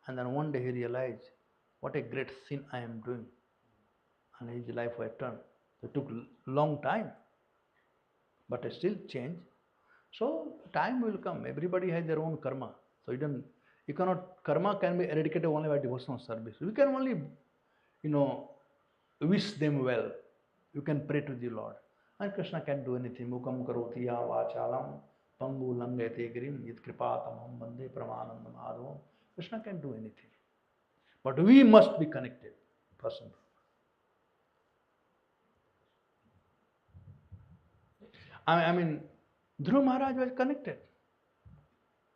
And then one day he realized, what a great sin I am doing. And his life was turned. It took a long time. But it still changed. So time will come. Everybody has their own karma. So you cannot, karma can be eradicated only by devotional service. We can only, wish them well. You can pray to the Lord. And Krishna can do anything. Mukam karoti ya vachalam pangu langete girim yit kripatamam bande pramanandam adhavam. Krishna can do anything. But we must be connected. Person. Dhruv Maharaj was connected.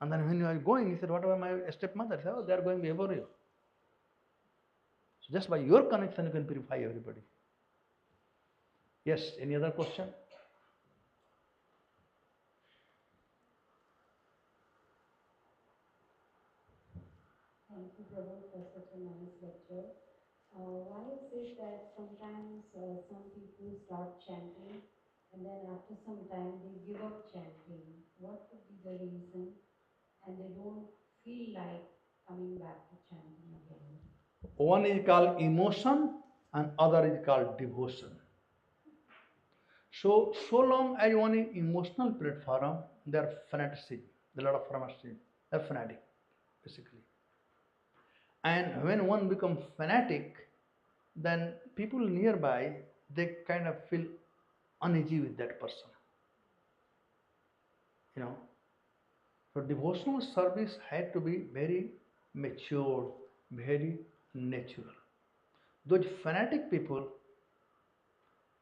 And then when he was going, he said, what about my stepmother? He said, oh, they are going before you. So just by your connection, you can purify everybody. Yes, any other question? Thank you, Prabhu, for such a nice lecture. Why is it that sometimes some people start chanting and then after some time they give up chanting? What could be the reason? And they don't feel like coming back to chanting again. One is called emotion and other is called devotion. So long as one is emotional platform, they are fanaticism. There are a lot of fanaticism. They are fanatic, basically. And when one becomes fanatic, then people nearby, they kind of feel uneasy with that person. You know. So devotional service had to be very mature, very natural. Those fanatic people,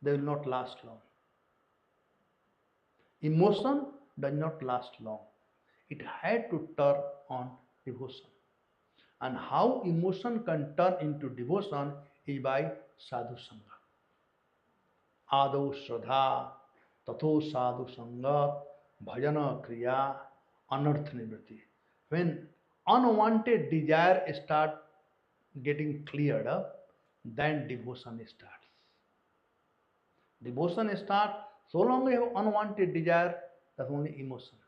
they will not last long. Emotion does not last long. It had to turn on devotion. And how emotion can turn into devotion is by sadhu sangha. Ado shraddha, tato sadhu sangha, bhajana kriya, anarth nivriti. When unwanted desire start getting cleared up, then devotion starts. Devotion starts so long you have unwanted desire, that's only emotion.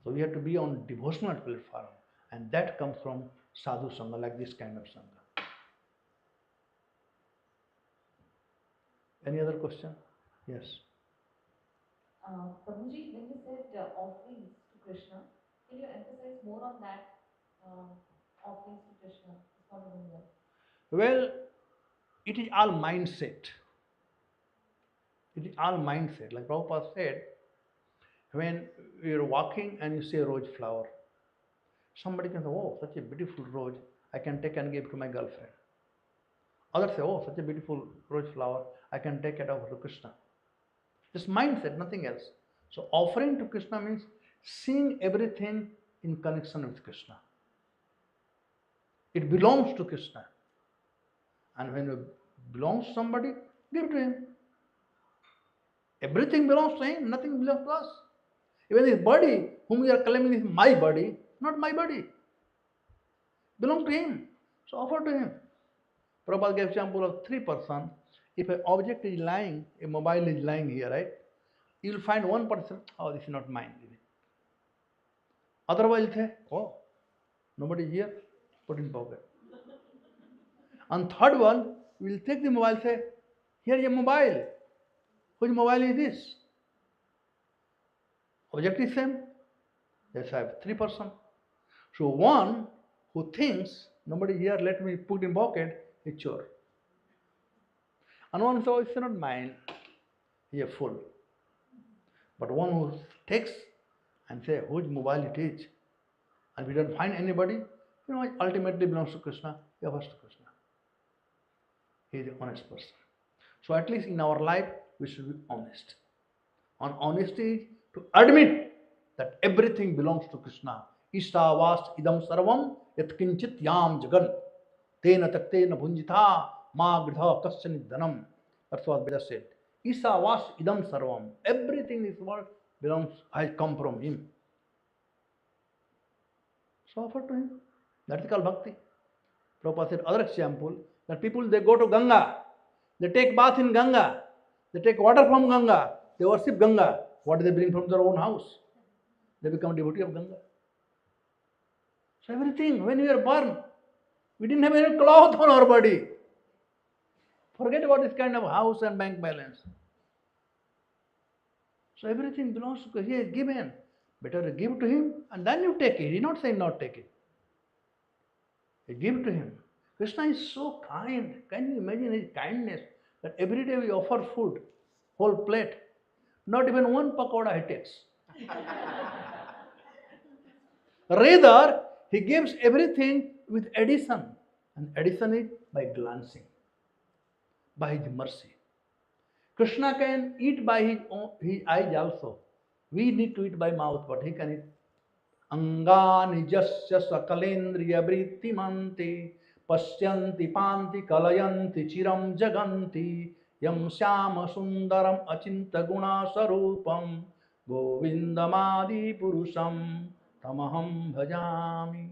So we have to be on devotional platform, and that comes from sadhu sangha, like this kind of sangha. Any other question? Yes. Prabhuji, when you said offerings to Krishna, can you emphasize more on that? Offerings to Krishna. Just want to know more. Well, it is all mindset. It is all mindset. Like Prabhupada said, when you're walking and you see a rose flower, somebody can say, oh, such a beautiful rose, I can take and give to my girlfriend. Others say, oh, such a beautiful rose flower, I can take it over to Krishna. This mindset, nothing else. So offering to Krishna means seeing everything in connection with Krishna. It belongs to Krishna. And when it belongs to somebody, give it to him. Everything belongs to him, nothing belongs to us. Even his body, whom we are claiming is my body, not my body. Belong to him. So offer to him. Prabhupada gave example of 3 persons. If an object is lying, a mobile is lying here, right? You will find one person, oh, this is not mine. Otherwise, you say, oh, nobody is here, put in pocket. And third one, we will take the mobile, say, here is a mobile. Whose mobile is this? Object is same. Yes, I have 3 persons. So one who thinks, nobody here, let me put in pocket, is chore. And one says, oh, it's not mine, he is a fool. But one who takes and say whose mobile it is, and we don't find anybody, it ultimately belongs to Krishna, he offers to Krishna. He is an honest person. So at least in our life, we should be honest. And honesty is to admit that everything belongs to Krishna. Ishtavast idam sarvam yat kinchit yam jagan tena taktena bhunjitha ma gridha kasya nidhanam. That's what Veda said. Ishtavast idam sarvam. Everything in this world belongs, has come from him. So offer to him. That's called bhakti. Prabhupada said other example, that people, they go to Ganga, they take bath in Ganga, they take water from Ganga, they worship Ganga. What do they bring from their own house? They become devotee of Ganga. So everything, when we are born, we didn't have any cloth on our body. Forget about this kind of house and bank balance. So everything belongs to Krishna. He is given. Better give to him and then you take it. He did not say not take it. You give to him. Krishna is so kind. Can you imagine his kindness? That every day we offer food, whole plate. Not even one pakoda he takes. Rather, he gives everything with addition. And addition is by glancing, by his mercy. Krishna can eat by his eyes also. We need to eat by mouth, but he can eat. Angani jasya sakalendriya vrittimante पश्यन्ति पान्ति कलयन्ति चिरं जगन्ति यं श्याम सुंदरम अचिंत गुणा स्वरूपम गोविंदमादि पुरुषम तमहं भजामि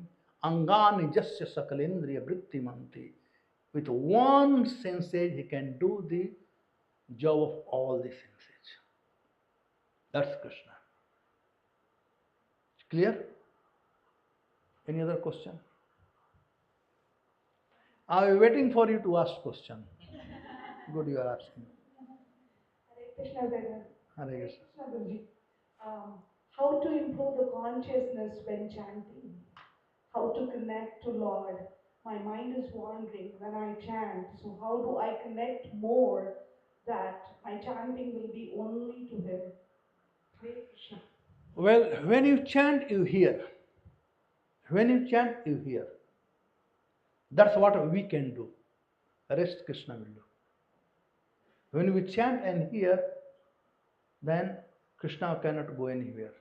अंगानि जस्य सकलेन्द्रिय वृत्तिमन्ति. With one sensage he can do the job of all the senses. That's Krishna. Clear? Any other question? I am waiting for you to ask question. Good, you are asking. Hare Krishna, Bhagavan. Hare Krishna. Krishna Guruji. How to improve the consciousness when chanting? How to connect to Lord? My mind is wandering when I chant. So how do I connect more that my chanting will be only to Him? Hare Krishna. Well, when you chant, you hear. When you chant, you hear. That's what we can do. Rest Krishna will do. When we chant and hear, then Krishna cannot go anywhere.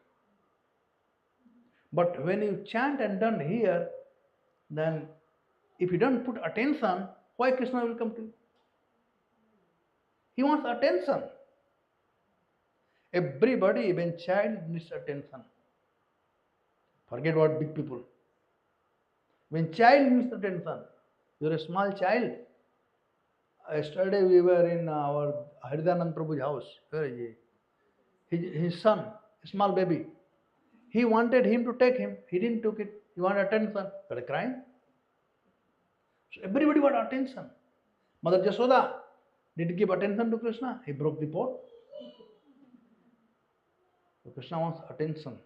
But when you chant and don't hear, then if you don't put attention, why Krishna will come to you? He wants attention. Everybody, even child, needs attention. Forget about big people. When child needs attention, you're a small child. Yesterday we were in our Haridanand Prabhu's house. Where is he? His son, small baby. He wanted him to take him. He didn't took it. He wanted attention. Started crying. So everybody wanted attention. Mother Jasoda did give attention to Krishna. He broke the pot. So Krishna wants attention.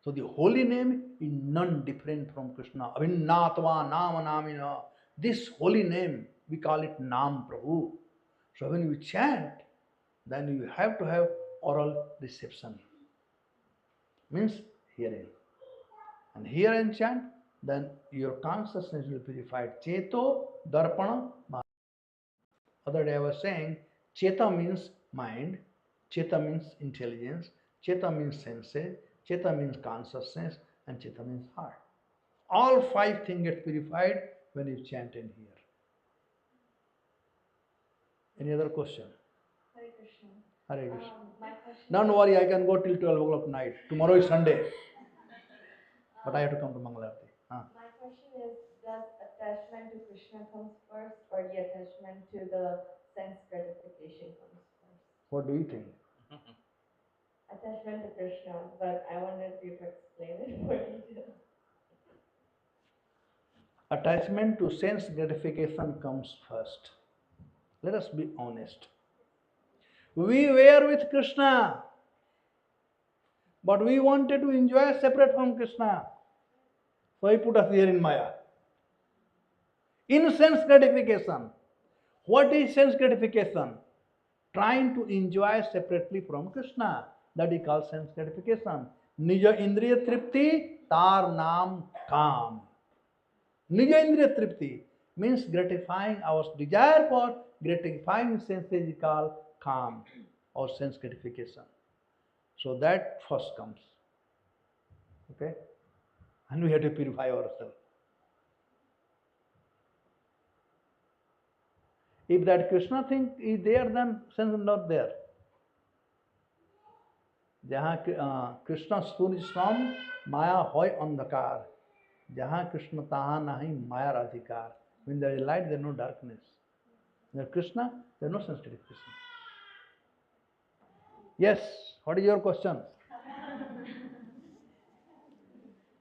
So the holy name is none different from Krishna. Avinnatva nama namina. This holy name, we call it Nam Prabhu. So when you chant, then you have to have oral reception. Means hearing. And hear and chant, then your consciousness will be purified. Cheto darpana. Other day I was saying, Cheta means mind, Cheta means intelligence, Cheta means senses, Cheta means consciousness, and Cheta means heart. All five things get purified when you chant and hear. Any other question? Hare Krishna. Hare Krishna. My question Don't is, worry, I can go till 12 o'clock night. Tomorrow is Sunday. But I have to come to Mangalarti. My question is, does attachment to Krishna comes first or the attachment to the sense gratification comes first? What do you think? Attachment to Krishna, but I wanted you to explain it more detail. Attachment to sense gratification comes first. Let us be honest. We were with Krishna, but we wanted to enjoy separate from Krishna. So he put us here in Maya. In sense gratification. What is sense gratification? Trying to enjoy separately from Krishna. That he calls sense gratification. Nija indriya tripti, tar naam kam. Nija indriya tripti means gratifying our desire for gratifying senses is called kam or sense gratification. So that first comes. Okay? And we have to purify ourselves. If that Krishna thing is there, then sense is not there. Jahan Krishna Surya Swam Maya hoy andhakar. Jahan Krishna taha nahi Maya radhikar. When there is light, there is no darkness. When there is Krishna, there is no sense gratification. Yes, what is your question?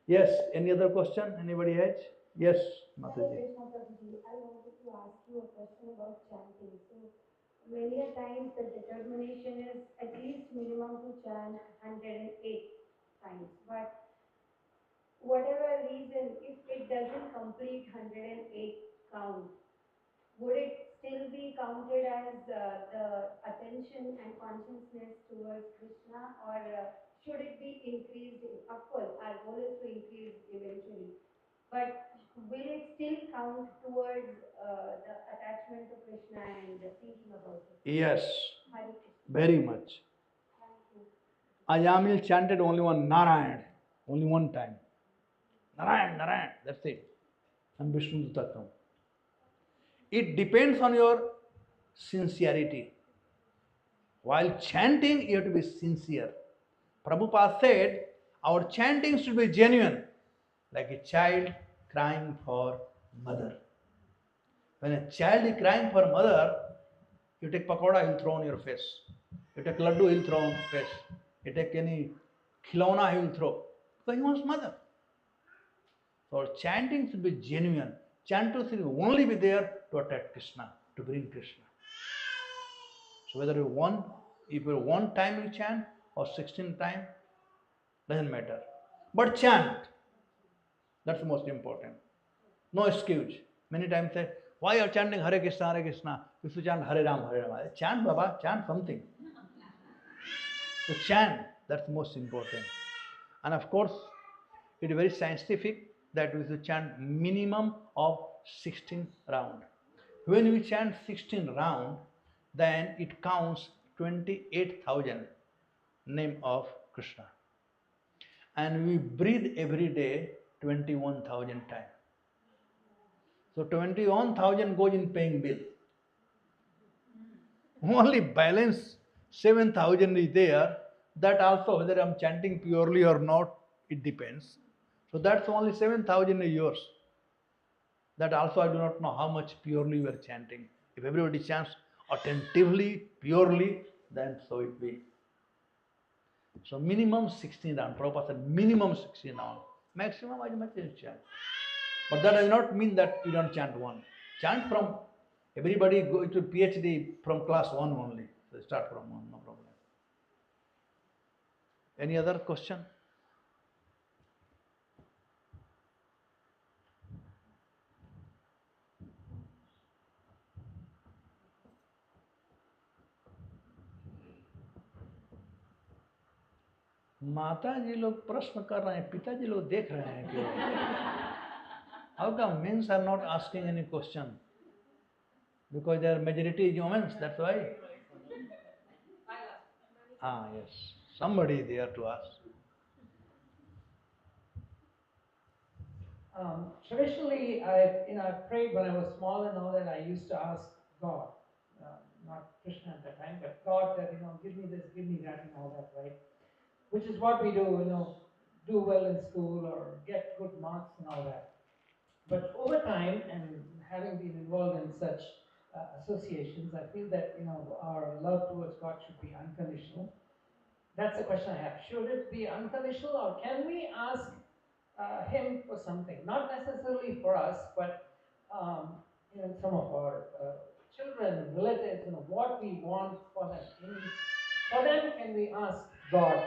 Yes, any other question? Anybody has? Yes, Mataji. Krishna Prabhuji, I wanted to ask you a question about chanting. So many a times the determination is at least minimum to chant 108 times. But whatever reason, if it doesn't complete 108 count, would it still be counted as the attention and consciousness towards Krishna, or should it be increased? Of course, our goal is to increase eventually, but will it still count towards the attachment to Krishna and thinking about it? Yes, Hare Krishna. very much. Thank you. Ajamil chanted only one Narayan, only one time. Narayan, Narayan, that's it. And Vishnu Tattvam. It depends on your sincerity. While chanting, you have to be sincere. Prabhupada said, our chanting should be genuine, like a child crying for mother. When a child is crying for mother, you take pakoda, he'll throw on your face. You take laddu, he'll throw on your face. You take any khilona, he will throw. Because he wants mother. So chanting should be genuine. Chanting should only be there to attract Krishna, to bring Krishna. So whether if you one time you chant or 16 times, doesn't matter. But chant, that's the most important. No excuse. Many times say, why are you chanting Hare Krishna, Hare Krishna? You should chant Hare Ram, Hare Ram. Chant, Baba, chant something. So chant, that's the most important. And of course, it is very scientific that we should chant minimum of 16 round. When we chant 16 round, then it counts 28,000 name of Krishna. And we breathe every day 21,000 times. So 21,000 goes in paying bill. Only balance 7,000 is there. That also, whether I'm chanting purely or not, it depends. So that's only 7,000 is yours. That also I do not know how much purely you are chanting. If everybody chants attentively, purely, then so it be. So minimum 16 round. Prabhupada said minimum 16 round. Maximum as much as you chant. But that does not mean that you don't chant one. Chant from everybody go to PhD from class 1 only. So start from 1, no problem. Any other question? माता जी लोग प्रश्न कर रहे हैं, पिताजी लोग देख रहे हैं क्यों? How come men are not asking any question? Because their majority is women, that's why. Ah, yes. Somebody is there to ask. Traditionally, I prayed when I was small and all that. I used to ask God, not Krishna at that time, but God that give me this, give me that, and all that, right? Which is what we do, do well in school or get good marks and all that. But over time, and having been involved in such associations, I feel that our love towards God should be unconditional. That's the question I have. Should it be unconditional, or can we ask Him for something? Not necessarily for us, but some of our children, relatives, what we want for them. For them, can we ask God?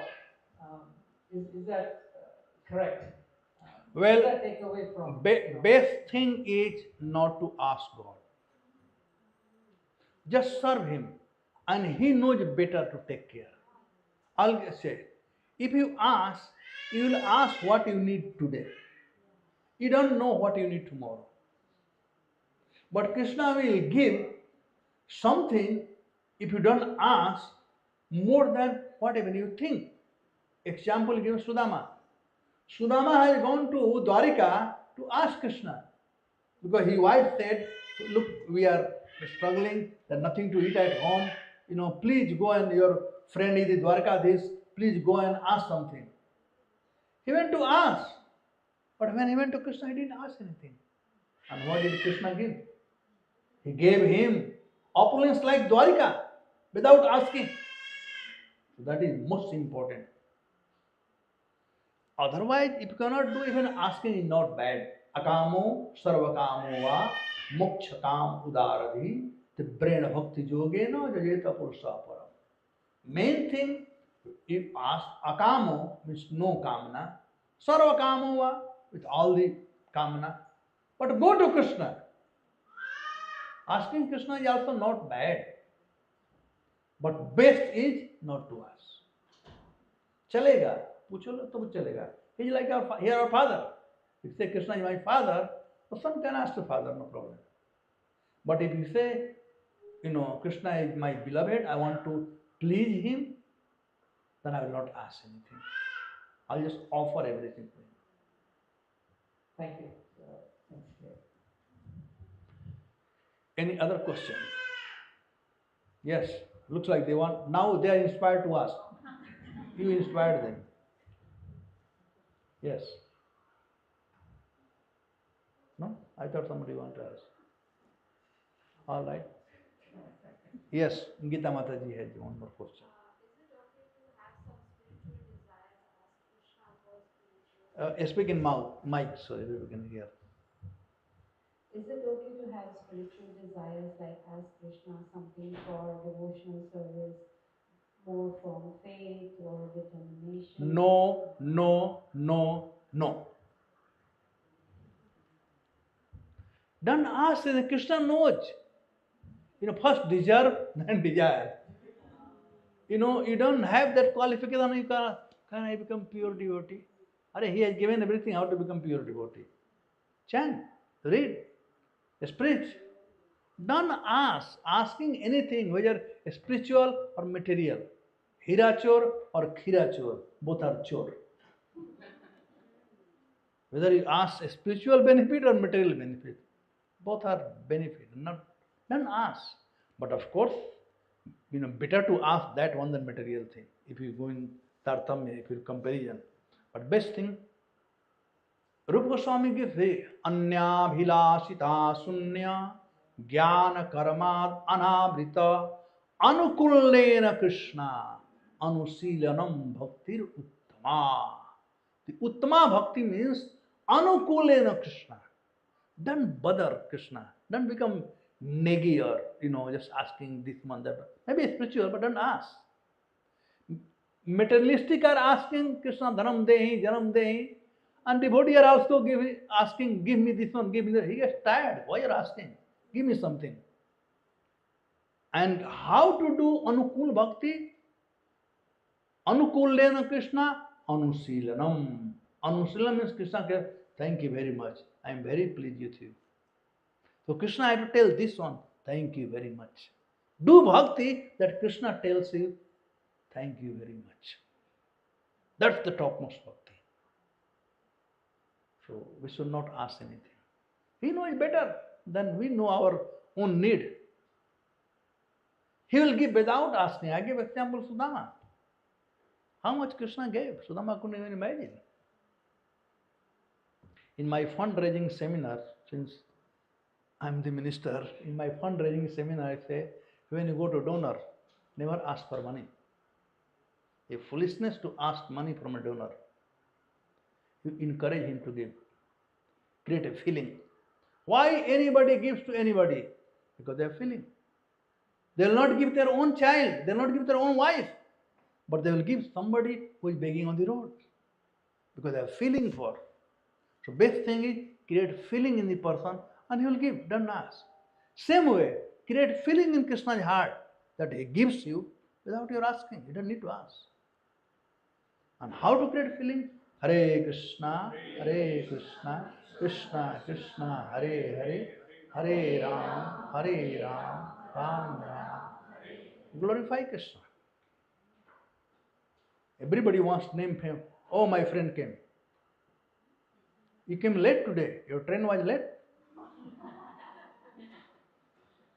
Is that correct? Well, does that take away from best thing is not to ask God. Just serve Him, and He knows better to take care. I'll say, if you ask, you will ask what you need today. You don't know what you need tomorrow. But Krishna will give something if you don't ask more than whatever you think. Example given Sudama. Sudama has gone to Dwarika to ask Krishna because his wife said, look, we are struggling, there's nothing to eat at home, please go, and your friend is in Dwarka this, please go and ask something. He went to ask, but when he went to Krishna, he didn't ask anything. And what did Krishna give? He gave him opulence like Dwarika without asking. So that is most important. Otherwise, if you cannot do, even asking is not bad. Akamo sarvakamo va mokshakam udaradhi tibrena bhakti yogena jajeta purusha param. Main thing, if ask akamo means no kamana, sarvakamo va with all the kamana, but go to Krishna. Asking Krishna is also not bad, but best is not to ask. Chalega, pucho lo to chalega. He is like our father. If you say Krishna is my father, the son can ask the father, no problem. But if you say, Krishna is my beloved, I want to please him, then I will not ask anything. I'll just offer everything to him. Thank you. Thanks. Any other question? Yes, looks like they want, now they are inspired to ask. You inspired them. Yes. No? I thought somebody wanted to ask. All right. Yes, Gita Mataji has one more question. Speak in mic so everyone can hear. Is it okay to have spiritual desires like ask Krishna something for devotional service, more from faith or determination? No, no, no, no. Don't ask, Krishna knows. First deserve, then desire. You don't have that qualification, can I become pure devotee? He has given everything how to become pure devotee. Chant, read, preach. Don't ask. Asking anything, whether spiritual or material, hira chor or khira chor, both are chor. Whether you ask a spiritual benefit or material benefit, both are benefit. Don't ask. But of course, better to ask that one than material thing. If you go in tartamya, if you comparison. But best thing, Rupa Goswami gives the anyabhilasita sunya jnana karmad anavrita anukullena Krishna anusilanam bhaktir uttama. The uttama bhakti means anukulena Krishna. Don't bother Krishna. Don't become negi or, just asking this one, that one. Maybe spiritual, but don't ask. Materialistic are asking Krishna dhanam dehi, janam dehi. And devotee are also asking, give me this one, give me that. He gets tired. Why are you asking? Give me something. And how to do Anukul Bhakti? Anukullena Krishna, Anusilanam. Anusilanam means Krishna says, thank you very much. I am very pleased with you. So Krishna had to tell this one, thank you very much. Do bhakti that Krishna tells you, thank you very much. That's the topmost bhakti. So we should not ask anything. He knows better than we know our own need. He will give without asking. I give example Sudama. How much Krishna gave? Sudama couldn't even imagine. In my fundraising seminar, since I'm the minister, in my fundraising seminar I say, when you go to donor, never ask for money. A foolishness to ask money from a donor. You encourage him to give. Create a feeling. Why anybody gives to anybody? Because they are feeling. They will not give their own child, they will not give their own wife, but they will give somebody who is begging on the road. Because they are feeling for. So best thing is create feeling in the person and he will give, don't ask. Same way, create feeling in Krishna's heart that he gives you without your asking. You don't need to ask. And how to create feeling? Hare Krishna, Krishna Krishna, Hare Hare, Hare Ram, Ram Ram. Glorify Krishna. Everybody wants name fame. Oh, my friend came. You came late today. Your train was late.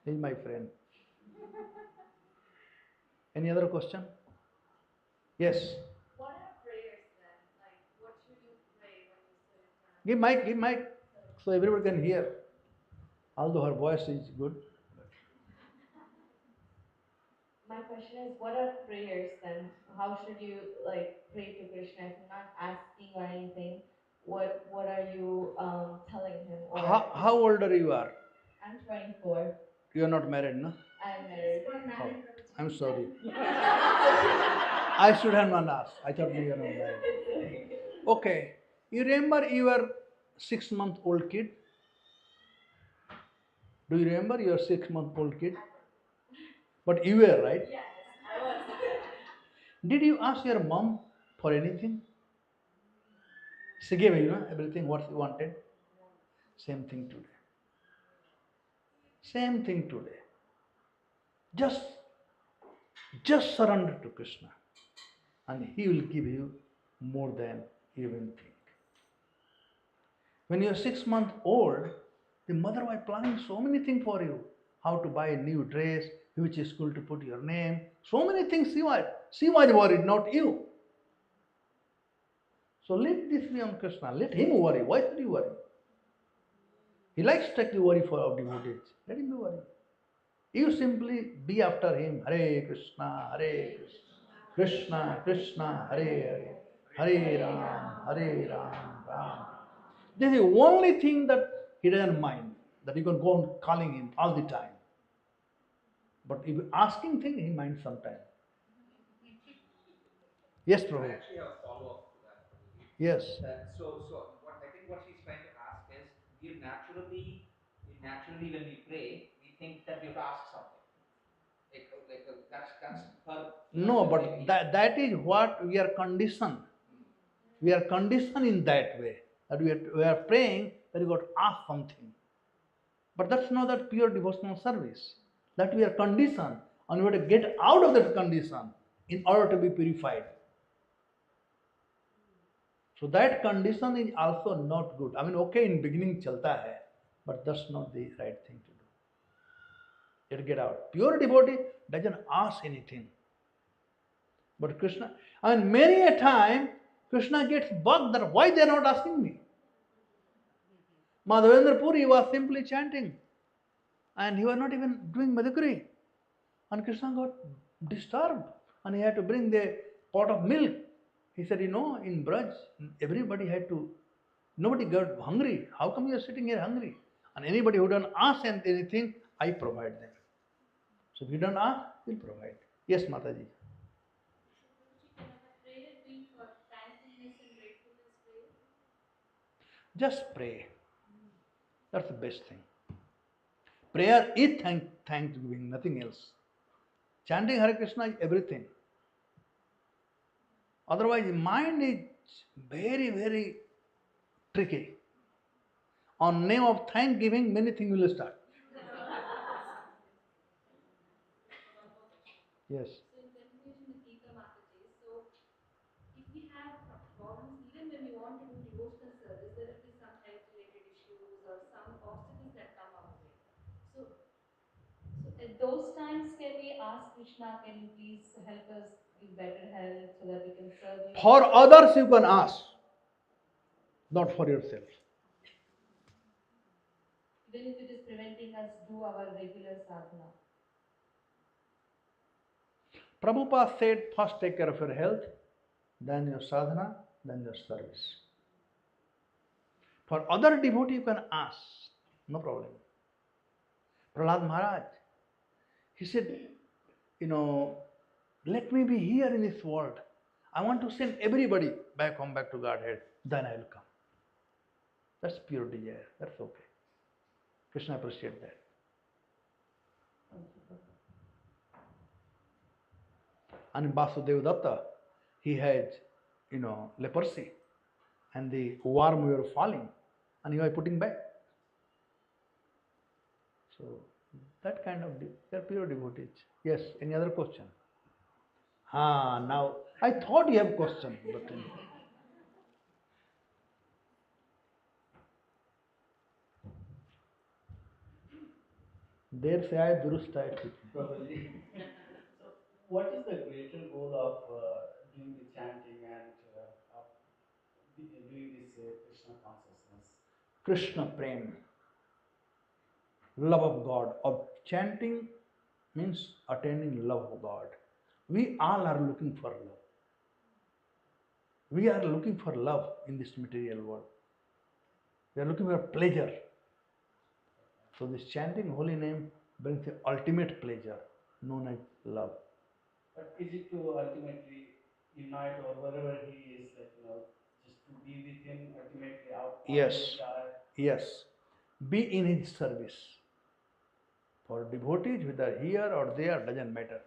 He is my friend. Any other question? Yes. What are prayers then? Like, what should you pray when you sit in front of Give mic, so everyone can hear. Although her voice is good. My question is, what are prayers then? How should you pray to Krishna? If you're not asking or anything, what are you telling him? Or How old are you? I'm 24. You are not married, no? I'm married. Oh, I'm sorry. I should have not asked. I thought you were not married. Okay. You remember your 6-month-old kid? Do you remember your 6-month-old kid? But you were, right? Yes, I was. Did you ask your mom for anything? She gave you, everything what you wanted. Same thing today. Same thing today. Just surrender to Krishna, and He will give you more than you even think. When you are 6 months old, the mother was planning so many things for you. how to buy a new dress, which school to put your name. So many things she was worried, not you. So let this be on Krishna. Let him worry. Why should you worry? He likes to take the worry for our devotees. Let him be worried. You simply be after him. Hare Krishna, Hare Krishna, Krishna Krishna, Hare Hare, Hare Ram, Ram. This is the only thing that he doesn't mind. That you can go on calling him all the time. But if you asking thing, he minds sometimes. Yes, I Prabhu. actually have a follow-up to that, Prabhuji. Yes. So what I think what she's trying to ask is, we naturally when we pray, we think that we have to ask something. That's her. No, her but belief. that is what we are conditioned. We are conditioned in that way. That we are praying that you got to ask something. But that's not that pure devotional service. That we are conditioned and we have to get out of that condition in order to be purified. So that condition is also not good. I mean, okay, in beginning chalta hai, but that's not the right thing to do. You have to get out. Pure devotee doesn't ask anything. But Krishna, I mean, many a time Krishna gets bugged that why they are not asking me. Madhavendra Puri was simply chanting and he was not even doing Madhukari. And Krishna got disturbed and he had to bring the pot of milk. He said, in Braj, nobody got hungry. How come you are sitting here hungry? And anybody who doesn't ask anything, I provide them. So if you don't ask, we'll provide. Yes, Mataji. Just pray. That's the best thing. Prayer is thanksgiving, nothing else. Chanting Hare Krishna is everything. Otherwise, the mind is very, very tricky. On name of thanksgiving, many things will start. Yes. So in continuation with Geeta Mataji, so if we have problems, even when we want to do devotional service, there will be some health-related issues or some obstacles that come our way. So at those times, can we ask Krishna, can you please help us give better health so that we can serve you? For others you can ask, not for yourself. Even if it is preventing us do our regular sadhana. Prabhupada said, first take care of your health, then your sadhana, then your service. For other devotee you can ask, no problem. Prahlad Maharaj, he said, let me be here in this world. I want to send everybody back home, back to Godhead, then I will come. That's pure desire, that's okay. Krishna appreciates that. And Vasudeva Datta, he had, leprosy, and the worm were falling, and he was putting back. So that kind of, they're pure devotees. Yes, any other question? Now, I thought you have a question, but there se aaye durust aaye. Prabhuji. So, what is the greater goal of doing the chanting and of doing this Krishna consciousness? Krishna Prem, love of God. Of chanting means attaining love of God. We all are looking for love. We are looking for love in this material world. We are looking for pleasure. So this chanting holy name brings the ultimate pleasure, known as love. But is it to ultimately unite or wherever he is, just to be with him ultimately out? Yes. Yes. Be in his service. For devotees, whether here or there, doesn't matter.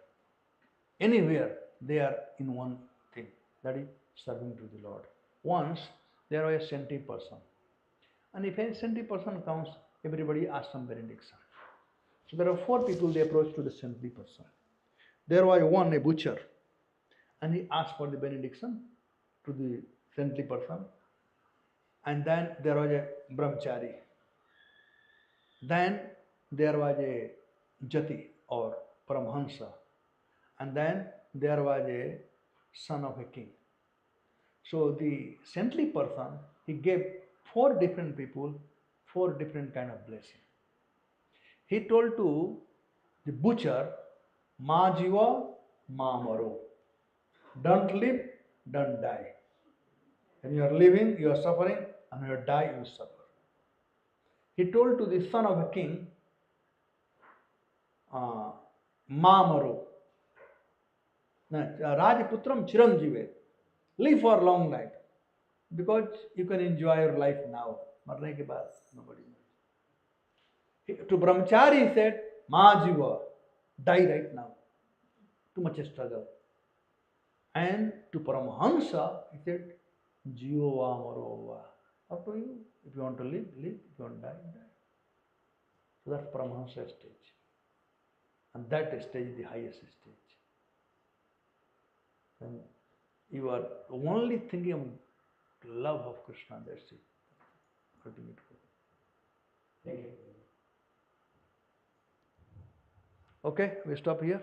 Anywhere they are in one thing, that is serving to the Lord. Once there was a saintly person, and if any saintly person comes, everybody asks some benediction. So there are 4 people they approached to the saintly person. There was one, a butcher, and he asked for the benediction to the saintly person. And then there was a brahmachari. Then there was a Jati or Paramhansa. And then there was a son of a king. So the saintly person, he gave four different people four different kind of blessing. He told to the butcher, Ma jiva, ma maro. Don't live, don't die. When you are living, you are suffering, and when you die, you suffer. He told to the son of a king, Ma maro. Rajputram chiranjive. Live for long life. Because you can enjoy your life now. Marne ke baad, nobody knows. To Brahmachari he said, Ma jiva, die right now. Too much struggle. And to Paramahansa, he said, Jiva Marova. Up to you. If you want to live, live. If you want to die, die. So that's Paramahansa stage. And that stage is the highest stage. And you are only thinking of love of Krishna, that's it. Ultimate goal. Thank you. Okay, we stop here.